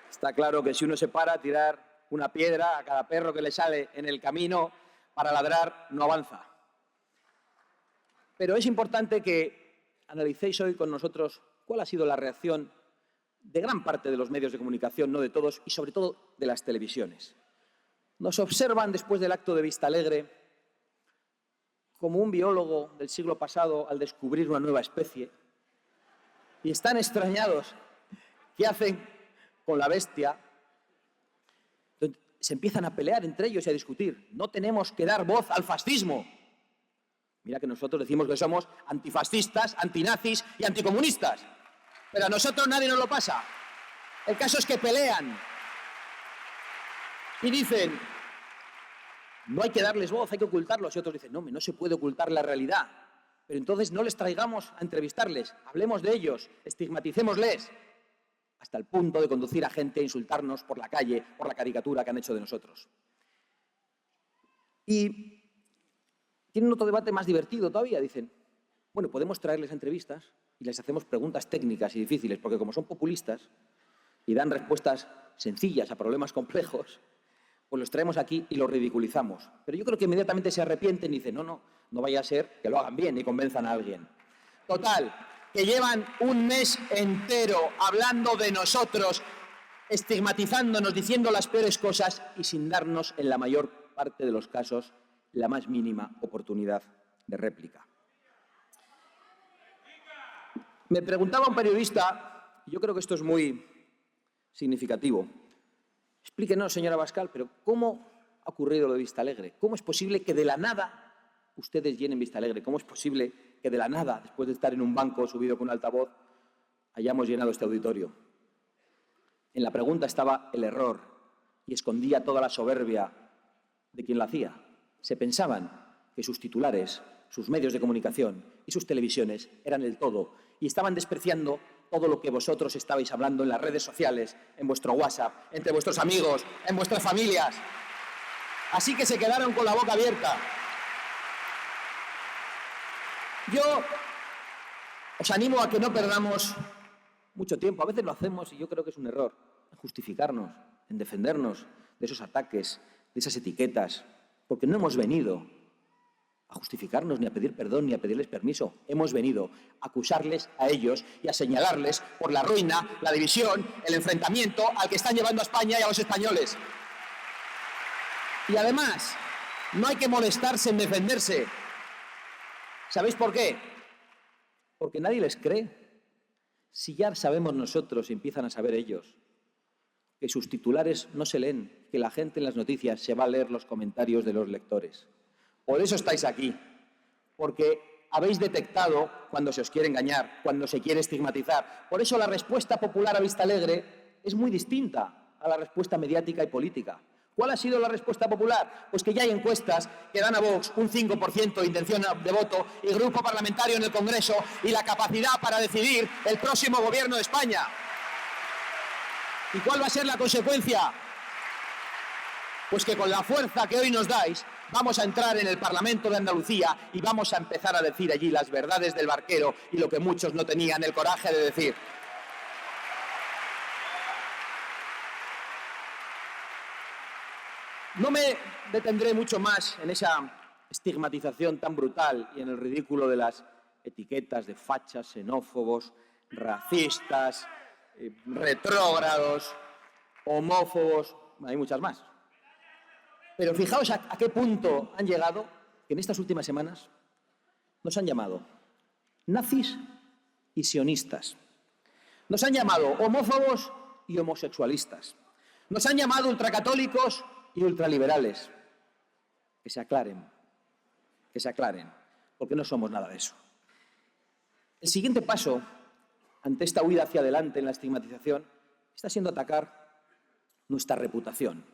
Speaker 13: Está claro que si uno se para a tirar una piedra a cada perro que le sale en el camino para ladrar, no avanza. Pero es importante que analicéis hoy con nosotros cuál ha sido la reacción de gran parte de los medios de comunicación, no de todos, y sobre todo de las televisiones. Nos observan después del acto de Vistalegre como un biólogo del siglo pasado al descubrir una nueva especie, y están extrañados. ¿Qué hacen con la bestia? Entonces, se empiezan a pelear entre ellos y a discutir. No tenemos que dar voz al fascismo. Mira que nosotros decimos que somos antifascistas, antinazis y anticomunistas. Pero a nosotros nadie nos lo pasa. El caso es que pelean y dicen: no hay que darles voz, hay que ocultarlos. Y otros dicen: no, no se puede ocultar la realidad. Pero entonces no les traigamos a entrevistarles, hablemos de ellos, estigmaticémosles, hasta el punto de conducir a gente a insultarnos por la calle por la caricatura que han hecho de nosotros. Y tienen otro debate más divertido todavía. Dicen: bueno, podemos traerles a entrevistas y les hacemos preguntas técnicas y difíciles, porque como son populistas y dan respuestas sencillas a problemas complejos, pues los traemos aquí y los ridiculizamos. Pero yo creo que inmediatamente se arrepienten y dicen: no vaya a ser que lo hagan bien y convenzan a alguien. Total, que llevan un mes entero hablando de nosotros, estigmatizándonos, diciendo las peores cosas y sin darnos, en la mayor parte de los casos, la más mínima oportunidad de réplica. Me preguntaba un periodista, y yo creo que esto es muy significativo: explíquenos, señora Abascal, pero ¿cómo ha ocurrido lo de Vistalegre? ¿Cómo es posible que de la nada ustedes llenen Vistalegre? ¿Cómo es posible que de la nada, después de estar en un banco subido con un altavoz, hayamos llenado este auditorio? En la pregunta estaba el error y escondía toda la soberbia de quien lo hacía. Se pensaban que sus titulares, sus medios de comunicación y sus televisiones eran el todo, y estaban despreciando todo lo que vosotros estabais hablando en las redes sociales, en vuestro WhatsApp, entre vuestros amigos, en vuestras familias. Así que se quedaron con la boca abierta. Yo os animo a que no perdamos mucho tiempo. A veces lo hacemos y yo creo que es un error, en justificarnos, en defendernos de esos ataques, de esas etiquetas, porque no hemos venido a justificarnos, ni a pedir perdón, ni a pedirles permiso. Hemos venido a acusarles a ellos y a señalarles por la ruina, la división, el enfrentamiento al que están llevando a España y a los españoles. Y además, no hay que molestarse en defenderse. ¿Sabéis por qué? Porque nadie les cree. Si ya sabemos nosotros y empiezan a saber ellos que sus titulares no se leen, que la gente en las noticias se va a leer los comentarios de los lectores. Por eso estáis aquí, porque habéis detectado cuando se os quiere engañar, cuando se quiere estigmatizar. Por eso la respuesta popular a Vistalegre es muy distinta a la respuesta mediática y política. ¿Cuál ha sido la respuesta popular? Pues que ya hay encuestas que dan a Vox un 5% de intención de voto y grupo parlamentario en el Congreso y la capacidad para decidir el próximo gobierno de España. ¿Y cuál va a ser la consecuencia? Pues que con la fuerza que hoy nos dais, vamos a entrar en el Parlamento de Andalucía y vamos a empezar a decir allí las verdades del barquero y lo que muchos no tenían el coraje de decir. No me detendré mucho más en esa estigmatización tan brutal y en el ridículo de las etiquetas de fachas, xenófobos, racistas, retrógrados, homófobos, hay muchas más. Pero fijaos a qué punto han llegado, que en estas últimas semanas nos han llamado nazis y sionistas. Nos han llamado homófobos y homosexualistas. Nos han llamado ultracatólicos y ultraliberales. Que se aclaren, porque no somos nada de eso. El siguiente paso ante esta huida hacia adelante en la estigmatización está siendo atacar nuestra reputación.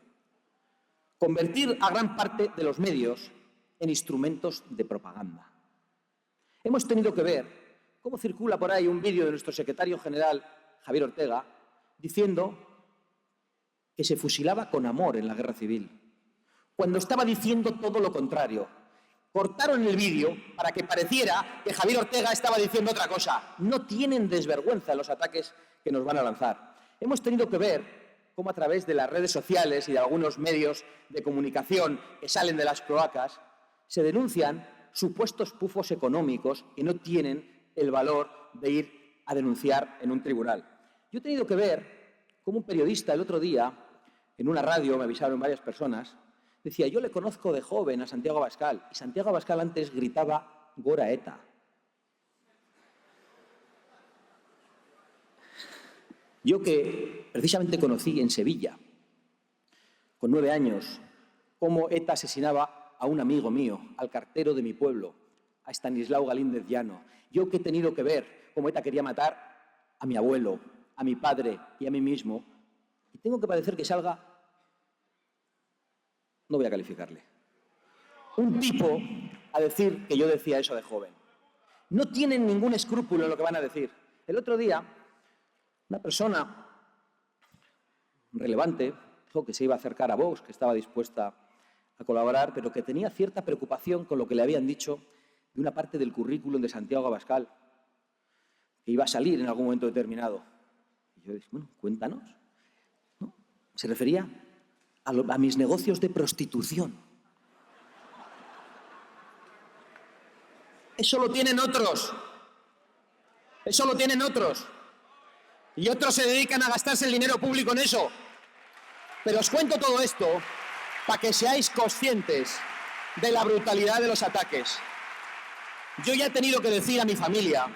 Speaker 13: Convertir a gran parte de los medios en instrumentos de propaganda. Hemos tenido que ver cómo circula por ahí un vídeo de nuestro secretario general, Javier Ortega, diciendo que se fusilaba con amor en la guerra civil, cuando estaba diciendo todo lo contrario. Cortaron el vídeo para que pareciera que Javier Ortega estaba diciendo otra cosa. No tienen desvergüenza los ataques que nos van a lanzar. Hemos tenido que ver cómo a través de las redes sociales y de algunos medios de comunicación que salen de las cloacas se denuncian supuestos pufos económicos que no tienen el valor de ir a denunciar en un tribunal. Yo he tenido que ver cómo un periodista el otro día, en una radio, me avisaron varias personas, decía, yo le conozco de joven a Santiago Abascal, y Santiago Abascal antes gritaba Gora Eta. Yo que precisamente conocí en Sevilla, con 9 años, cómo ETA asesinaba a un amigo mío, al cartero de mi pueblo, a Estanislao Galíndez Llano. Yo que he tenido que ver cómo ETA quería matar a mi abuelo, a mi padre y a mí mismo, y tengo que padecer que salga, no voy a calificarle, un tipo a decir que yo decía eso de joven. No tienen ningún escrúpulo en lo que van a decir. El otro día, una persona relevante dijo que se iba a acercar a Vox, que estaba dispuesta a colaborar, pero que tenía cierta preocupación con lo que le habían dicho de una parte del currículum de Santiago Abascal, que iba a salir en algún momento determinado. Y yo dije, bueno, cuéntanos. ¿No? Se refería a mis negocios de prostitución. Eso lo tienen otros. Eso lo tienen otros. Y otros se dedican a gastarse el dinero público en eso. Pero os cuento todo esto para que seáis conscientes de la brutalidad de los ataques. Yo ya he tenido que decir a mi familia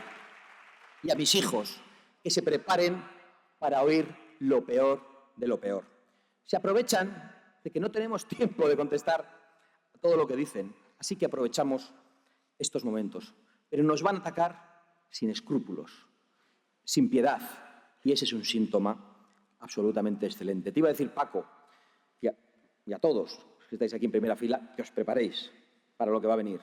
Speaker 13: y a mis hijos que se preparen para oír lo peor de lo peor. Se aprovechan de que no tenemos tiempo de contestar a todo lo que dicen, así que aprovechamos estos momentos. Pero nos van a atacar sin escrúpulos, sin piedad, y ese es un síntoma absolutamente excelente. Te iba a decir, Paco, y a todos los que estáis aquí en primera fila, que os preparéis para lo que va a venir.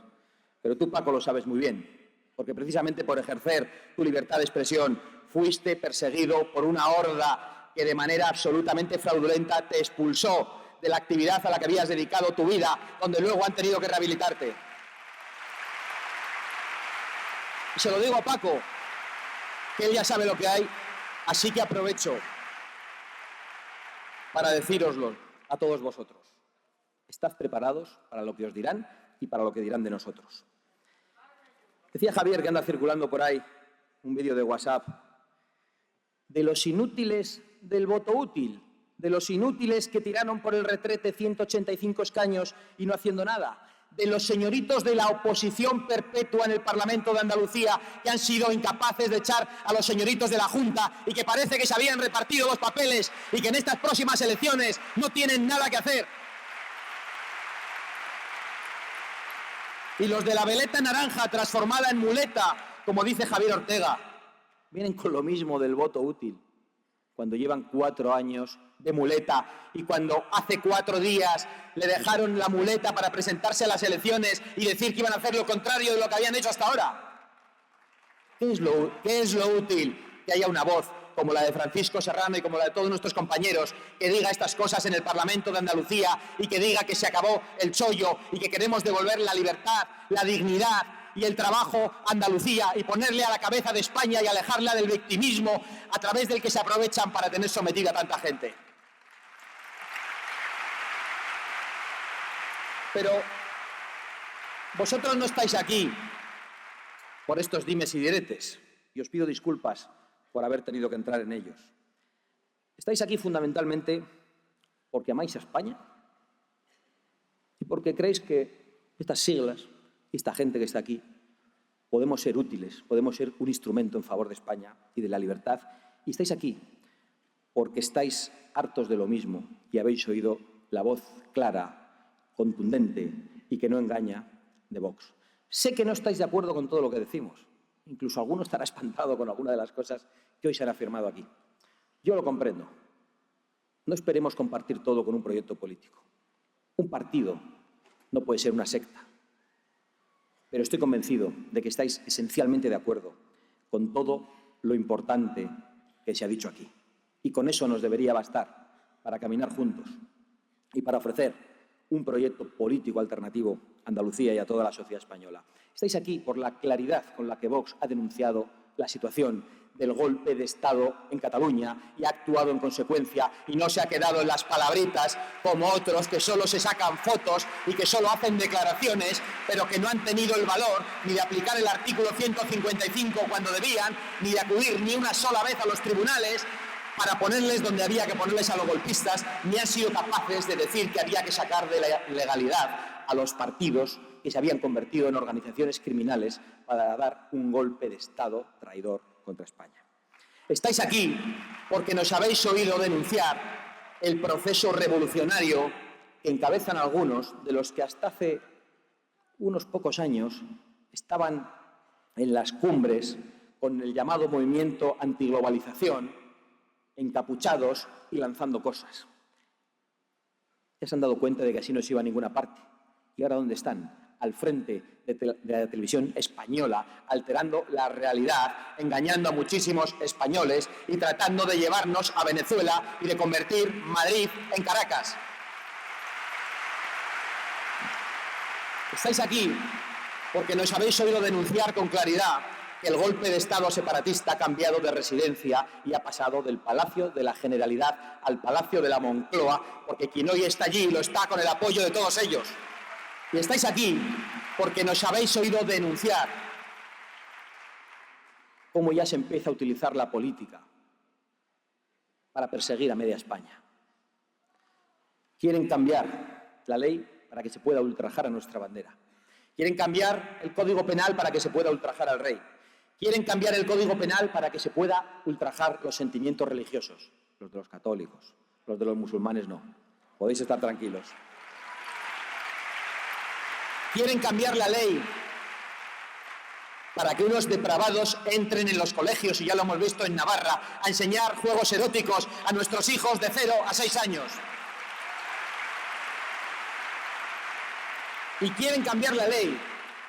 Speaker 13: Pero tú, Paco, lo sabes muy bien, porque precisamente por ejercer tu libertad de expresión fuiste perseguido por una horda que de manera absolutamente fraudulenta te expulsó de la actividad a la que habías dedicado tu vida, donde luego han tenido que rehabilitarte. Y se lo digo a Paco, que él ya sabe lo que hay, así que aprovecho para decíroslo a todos vosotros. Estad preparados para lo que os dirán y para lo que dirán de nosotros. Decía Javier, que anda circulando por ahí un vídeo de WhatsApp, de los inútiles del voto útil, de los inútiles que tiraron por el retrete 185 escaños y no haciendo nada, de los señoritos de la oposición perpetua en el Parlamento de Andalucía que han sido incapaces de echar a los señoritos de la Junta y que parece que se habían repartido los papeles y que en estas próximas elecciones no tienen nada que hacer. Y los de la veleta naranja transformada en muleta, como dice Javier Ortega, vienen con lo mismo del voto útil, cuando llevan 4 años de muleta y cuando hace 4 días le dejaron la muleta para presentarse a las elecciones y decir que iban a hacer lo contrario de lo que habían hecho hasta ahora. ¿Qué es lo útil? Que haya una voz como la de Francisco Serrano y como la de todos nuestros compañeros, que diga estas cosas en el Parlamento de Andalucía y que diga que se acabó el chollo y que queremos devolver la libertad, la dignidad y el trabajo a Andalucía y ponerle a la cabeza de España y alejarla del victimismo a través del que se aprovechan para tener sometida a tanta gente. Pero vosotros no estáis aquí por estos dimes y diretes, y os pido disculpas por haber tenido que entrar en ellos. Estáis aquí fundamentalmente porque amáis a España y porque creéis que estas siglas y esta gente que está aquí podemos ser útiles, podemos ser un instrumento en favor de España y de la libertad. Y estáis aquí porque estáis hartos de lo mismo y habéis oído la voz clara, contundente y que no engaña de Vox. Sé que no estáis de acuerdo con todo lo que decimos. Incluso alguno estará espantado con alguna de las cosas que hoy se han afirmado aquí. Yo lo comprendo. No esperemos compartir todo con un proyecto político. Un partido no puede ser una secta. Pero estoy convencido de que estáis esencialmente de acuerdo con todo lo importante que se ha dicho aquí. Y con eso nos debería bastar para caminar juntos y para ofrecer un proyecto político alternativo a Andalucía y a toda la sociedad española. Estáis aquí por la claridad con la que Vox ha denunciado la situación del golpe de Estado en Cataluña y ha actuado en consecuencia y no se ha quedado en las palabritas como otros que solo se sacan fotos y que solo hacen declaraciones, pero que no han tenido el valor ni de aplicar el artículo 155 cuando debían, ni de acudir ni una sola vez a los tribunales para ponerles donde había que ponerles a los golpistas, ni han sido capaces de decir que había que sacar de la legalidad a los partidos que se habían convertido en organizaciones criminales para dar un golpe de Estado traidor contra España. Estáis aquí porque nos habéis oído denunciar el proceso revolucionario que encabezan algunos de los que hasta hace unos pocos años estaban en las cumbres con el llamado movimiento antiglobalización, encapuchados y lanzando cosas. Ya se han dado cuenta de que así no se iba a ninguna parte. ¿Y ahora dónde están? Al frente de la televisión española, alterando la realidad, engañando a muchísimos españoles y tratando de llevarnos a Venezuela y de convertir Madrid en Caracas. Estáis aquí porque nos habéis oído denunciar con claridad que el golpe de Estado separatista ha cambiado de residencia y ha pasado del Palacio de la Generalidad al Palacio de la Moncloa, porque quien hoy está allí lo está con el apoyo de todos ellos. Y estáis aquí porque nos habéis oído denunciar cómo ya se empieza a utilizar la política para perseguir a media España. Quieren cambiar la ley para que se pueda ultrajar a nuestra bandera. Quieren cambiar el Código Penal para que se pueda ultrajar al rey. Quieren cambiar el Código Penal para que se pueda ultrajar los sentimientos religiosos, los de los católicos, los de los musulmanes no. Podéis estar tranquilos. Quieren cambiar la ley para que unos depravados entren en los colegios, y ya lo hemos visto en Navarra, a enseñar juegos eróticos a nuestros hijos de 0 a 6 años. Y quieren cambiar la ley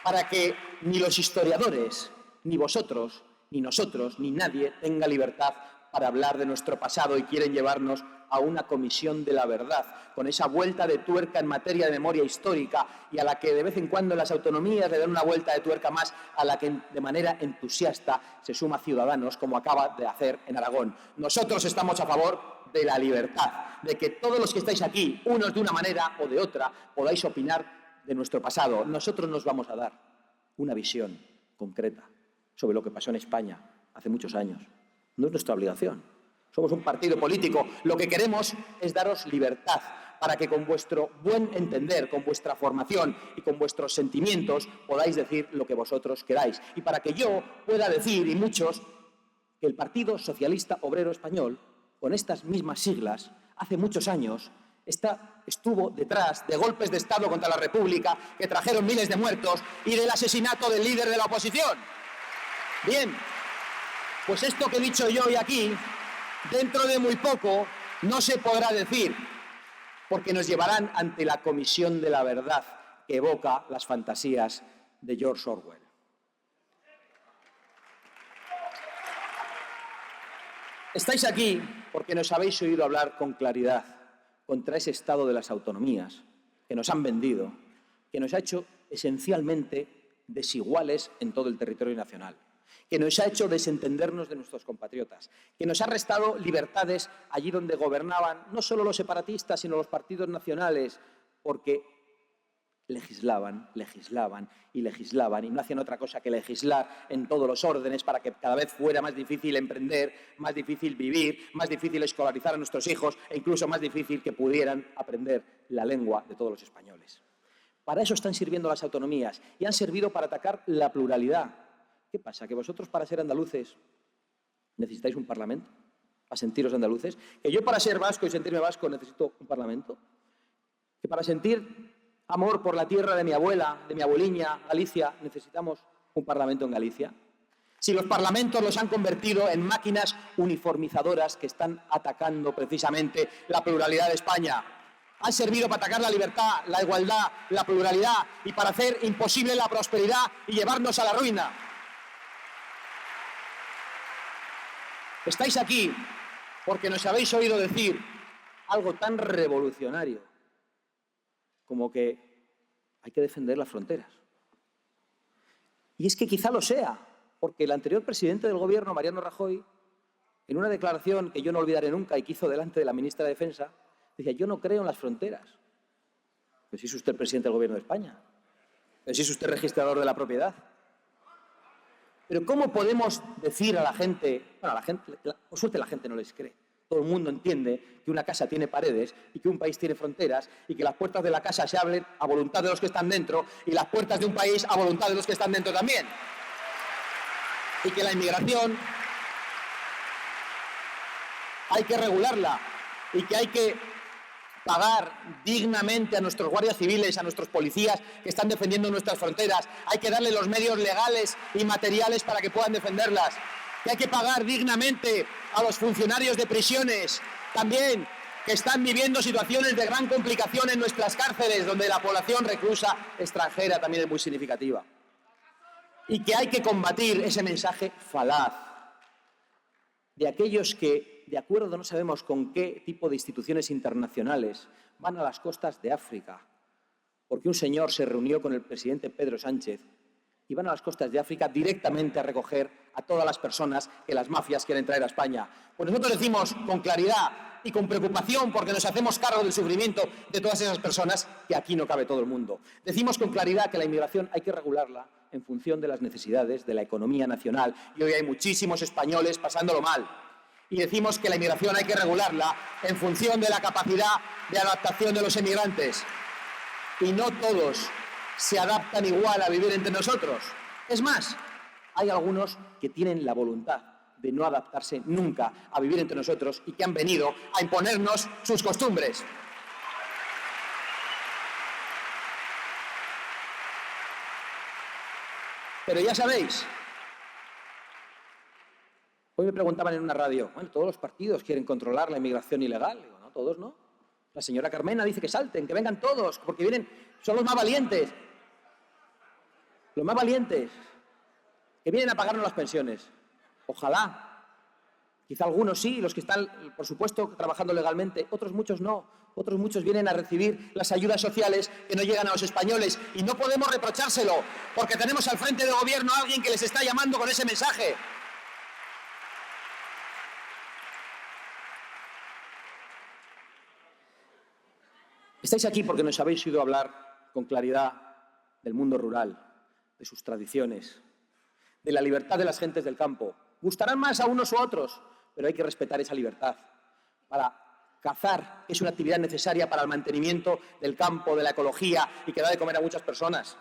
Speaker 13: para que ni los historiadores, ni vosotros, ni nosotros, ni nadie tenga libertad para hablar de nuestro pasado, y quieren llevarnos a una comisión de la verdad, con esa vuelta de tuerca en materia de memoria histórica, y a la que de vez en cuando las autonomías le dan una vuelta de tuerca más, a la que de manera entusiasta se suma Ciudadanos, como acaba de hacer en Aragón. Nosotros estamos a favor de la libertad, de que todos los que estáis aquí, unos de una manera o de otra, podáis opinar de nuestro pasado. Nosotros nos vamos a dar una visión concreta sobre lo que pasó en España hace muchos años. No es nuestra obligación. Somos un partido político. Lo que queremos es daros libertad para que con vuestro buen entender, con vuestra formación y con vuestros sentimientos podáis decir lo que vosotros queráis. Y para que yo pueda decir, y muchos, que el Partido Socialista Obrero Español, con estas mismas siglas, hace muchos años, estuvo detrás de golpes de Estado contra la República que trajeron miles de muertos y del asesinato del líder de la oposición. Bien, pues esto que he dicho yo hoy aquí, dentro de muy poco, no se podrá decir, porque nos llevarán ante la comisión de la verdad que evoca las fantasías de George Orwell. Estáis aquí porque nos habéis oído hablar con claridad contra ese estado de las autonomías que nos han vendido, que nos ha hecho esencialmente desiguales en todo el territorio nacional, que nos ha hecho desentendernos de nuestros compatriotas, que nos ha restado libertades allí donde gobernaban no solo los separatistas, sino los partidos nacionales, porque legislaban, legislaban y legislaban y no hacían otra cosa que legislar en todos los órdenes para que cada vez fuera más difícil emprender, más difícil vivir, más difícil escolarizar a nuestros hijos e incluso más difícil que pudieran aprender la lengua de todos los españoles. Para eso están sirviendo las autonomías y han servido para atacar la pluralidad. ¿Qué pasa? ¿Que vosotros para ser andaluces necesitáis un parlamento? ¿Para sentiros andaluces? ¿Que yo para ser vasco y sentirme vasco necesito un parlamento? ¿Que para sentir amor por la tierra de mi abuela, de mi abueliña, Galicia, necesitamos un parlamento en Galicia? Si los parlamentos los han convertido en máquinas uniformizadoras que están atacando precisamente la pluralidad de España. Han servido para atacar la libertad, la igualdad, la pluralidad y para hacer imposible la prosperidad y llevarnos a la ruina. Estáis aquí porque nos habéis oído decir algo tan revolucionario como que hay que defender las fronteras. Y es que quizá lo sea, porque el anterior presidente del Gobierno, Mariano Rajoy, en una declaración que yo no olvidaré nunca y que hizo delante de la ministra de Defensa, decía: yo no creo en las fronteras. Pero si es usted el presidente del Gobierno de España, pero si es usted registrador de la propiedad. Pero ¿cómo podemos decir a la gente, bueno, a la gente, por suerte la gente no les cree, todo el mundo entiende que una casa tiene paredes y que un país tiene fronteras y que las puertas de la casa se abren a voluntad de los que están dentro y las puertas de un país a voluntad de los que están dentro también? Y que la inmigración hay que regularla y que hay que pagar dignamente a nuestros guardias civiles, a nuestros policías que están defendiendo nuestras fronteras. Hay que darle los medios legales y materiales para que puedan defenderlas. Que hay que pagar dignamente a los funcionarios de prisiones, también, que están viviendo situaciones de gran complicación en nuestras cárceles, donde la población reclusa extranjera también es muy significativa. Y que hay que combatir ese mensaje falaz de aquellos que, de acuerdo no sabemos con qué tipo de instituciones internacionales, van a las costas de África, porque un señor se reunió con el presidente Pedro Sánchez y van a las costas de África directamente a recoger a todas las personas que las mafias quieren traer a España. Pues nosotros decimos con claridad y con preocupación, porque nos hacemos cargo del sufrimiento de todas esas personas, que aquí no cabe todo el mundo. Decimos con claridad que la inmigración hay que regularla en función de las necesidades de la economía nacional, y hoy hay muchísimos españoles pasándolo mal. Y decimos que la inmigración hay que regularla en función de la capacidad de adaptación de los emigrantes. Y no todos se adaptan igual a vivir entre nosotros. Es más, hay algunos que tienen la voluntad de no adaptarse nunca a vivir entre nosotros y que han venido a imponernos sus costumbres. Pero ya sabéis, hoy me preguntaban en una radio, bueno, todos los partidos quieren controlar la inmigración ilegal. Digo, no, todos no. La señora Carmena dice que salten, que vengan todos, porque vienen, son los más valientes. Los más valientes, que vienen a pagarnos las pensiones. Ojalá. Quizá algunos sí, los que están, por supuesto, trabajando legalmente. Otros muchos no. Otros muchos vienen a recibir las ayudas sociales que no llegan a los españoles. Y no podemos reprochárselo, porque tenemos al frente del gobierno a alguien que les está llamando con ese mensaje. Estáis aquí porque nos habéis oído hablar con claridad del mundo rural, de sus tradiciones, de la libertad de las gentes del campo. Gustarán más a unos u a otros, pero hay que respetar esa libertad. Para cazar, que es una actividad necesaria para el mantenimiento del campo, de la ecología y que da de comer a muchas personas.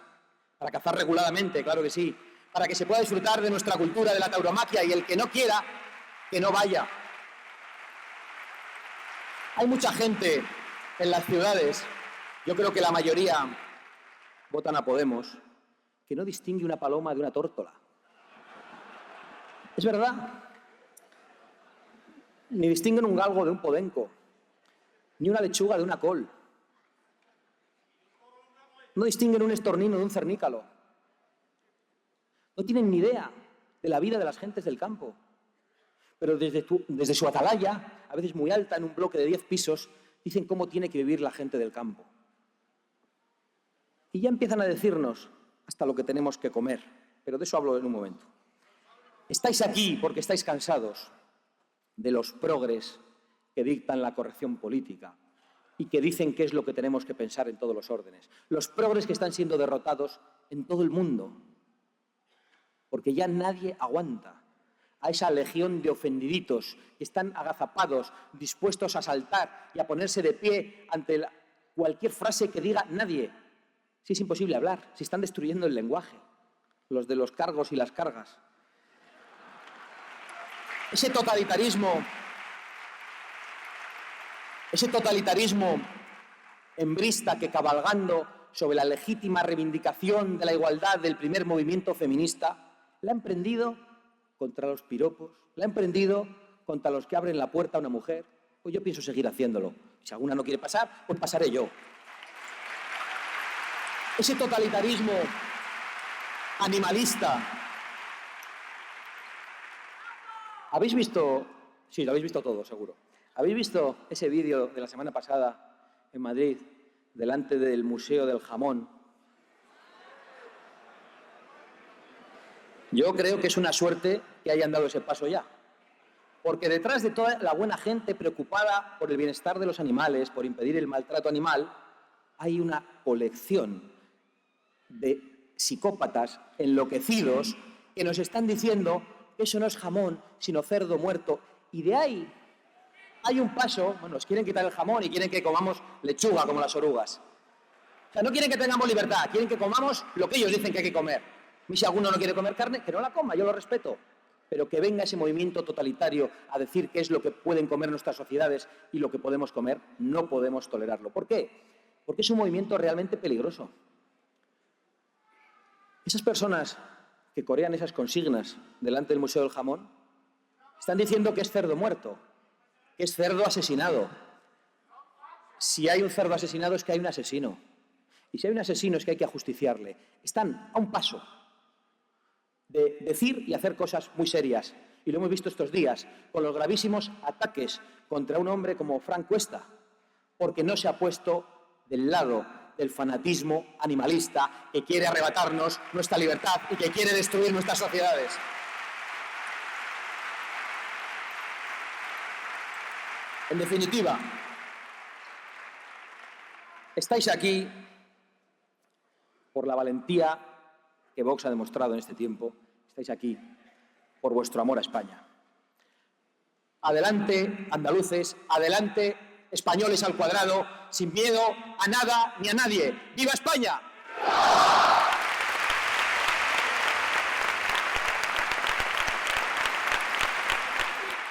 Speaker 13: Para cazar reguladamente, claro que sí. Para que se pueda disfrutar de nuestra cultura, de la tauromaquia, y el que no quiera, que no vaya. Hay mucha gente en las ciudades, yo creo que la mayoría votan a Podemos, que no distingue una paloma de una tórtola. Es verdad. Ni distinguen un galgo de un podenco, ni una lechuga de una col. No distinguen un estornino de un cernícalo. No tienen ni idea de la vida de las gentes del campo. Pero desde su atalaya, a veces muy alta, en un bloque de 10 pisos, dicen cómo tiene que vivir la gente del campo. Y ya empiezan a decirnos hasta lo que tenemos que comer. Pero de eso hablo en un momento. Estáis aquí porque estáis cansados de los progres que dictan la corrección política, y que dicen qué es lo que tenemos que pensar en todos los órdenes. Los progres que están siendo derrotados en todo el mundo, porque ya nadie aguanta a esa legión de ofendiditos que están agazapados, dispuestos a saltar y a ponerse de pie ante cualquier frase que diga nadie. Si es imposible hablar, si están destruyendo el lenguaje, los de los cargos y las cargas. Ese totalitarismo hembrista que, cabalgando sobre la legítima reivindicación de la igualdad del primer movimiento feminista, la ha emprendido contra los piropos, la ha emprendido contra los que abren la puerta a una mujer. Pues yo pienso seguir haciéndolo. Si alguna no quiere pasar, pues pasaré yo. Ese totalitarismo animalista. ¿Habéis visto? Sí, lo habéis visto todo, seguro. ¿Habéis visto ese vídeo de la semana pasada en Madrid, delante del Museo del Jamón? Yo creo que es una suerte que hayan dado ese paso ya. Porque detrás de toda la buena gente preocupada por el bienestar de los animales, por impedir el maltrato animal, hay una colección de psicópatas enloquecidos que nos están diciendo que eso no es jamón, sino cerdo muerto. Y de ahí hay un paso, bueno, nos quieren quitar el jamón y quieren que comamos lechuga como las orugas. O sea, no quieren que tengamos libertad, quieren que comamos lo que ellos dicen que hay que comer. Y si alguno no quiere comer carne, que no la coma, yo lo respeto. Pero que venga ese movimiento totalitario a decir qué es lo que pueden comer nuestras sociedades y lo que podemos comer, no podemos tolerarlo. ¿Por qué? Porque es un movimiento realmente peligroso. Esas personas que corean esas consignas delante del Museo del Jamón están diciendo que es cerdo muerto, que es cerdo asesinado. Si hay un cerdo asesinado es que hay un asesino. Y si hay un asesino es que hay que ajusticiarle. Están a un paso de decir y hacer cosas muy serias. Y lo hemos visto estos días con los gravísimos ataques contra un hombre como Frank Cuesta, porque no se ha puesto del lado del fanatismo animalista que quiere arrebatarnos nuestra libertad y que quiere destruir nuestras sociedades. En definitiva, estáis aquí por la valentía que Vox ha demostrado en este tiempo. Estáis aquí por vuestro amor a España. Adelante, andaluces, adelante, españoles al cuadrado, sin miedo a nada ni a nadie. ¡Viva España!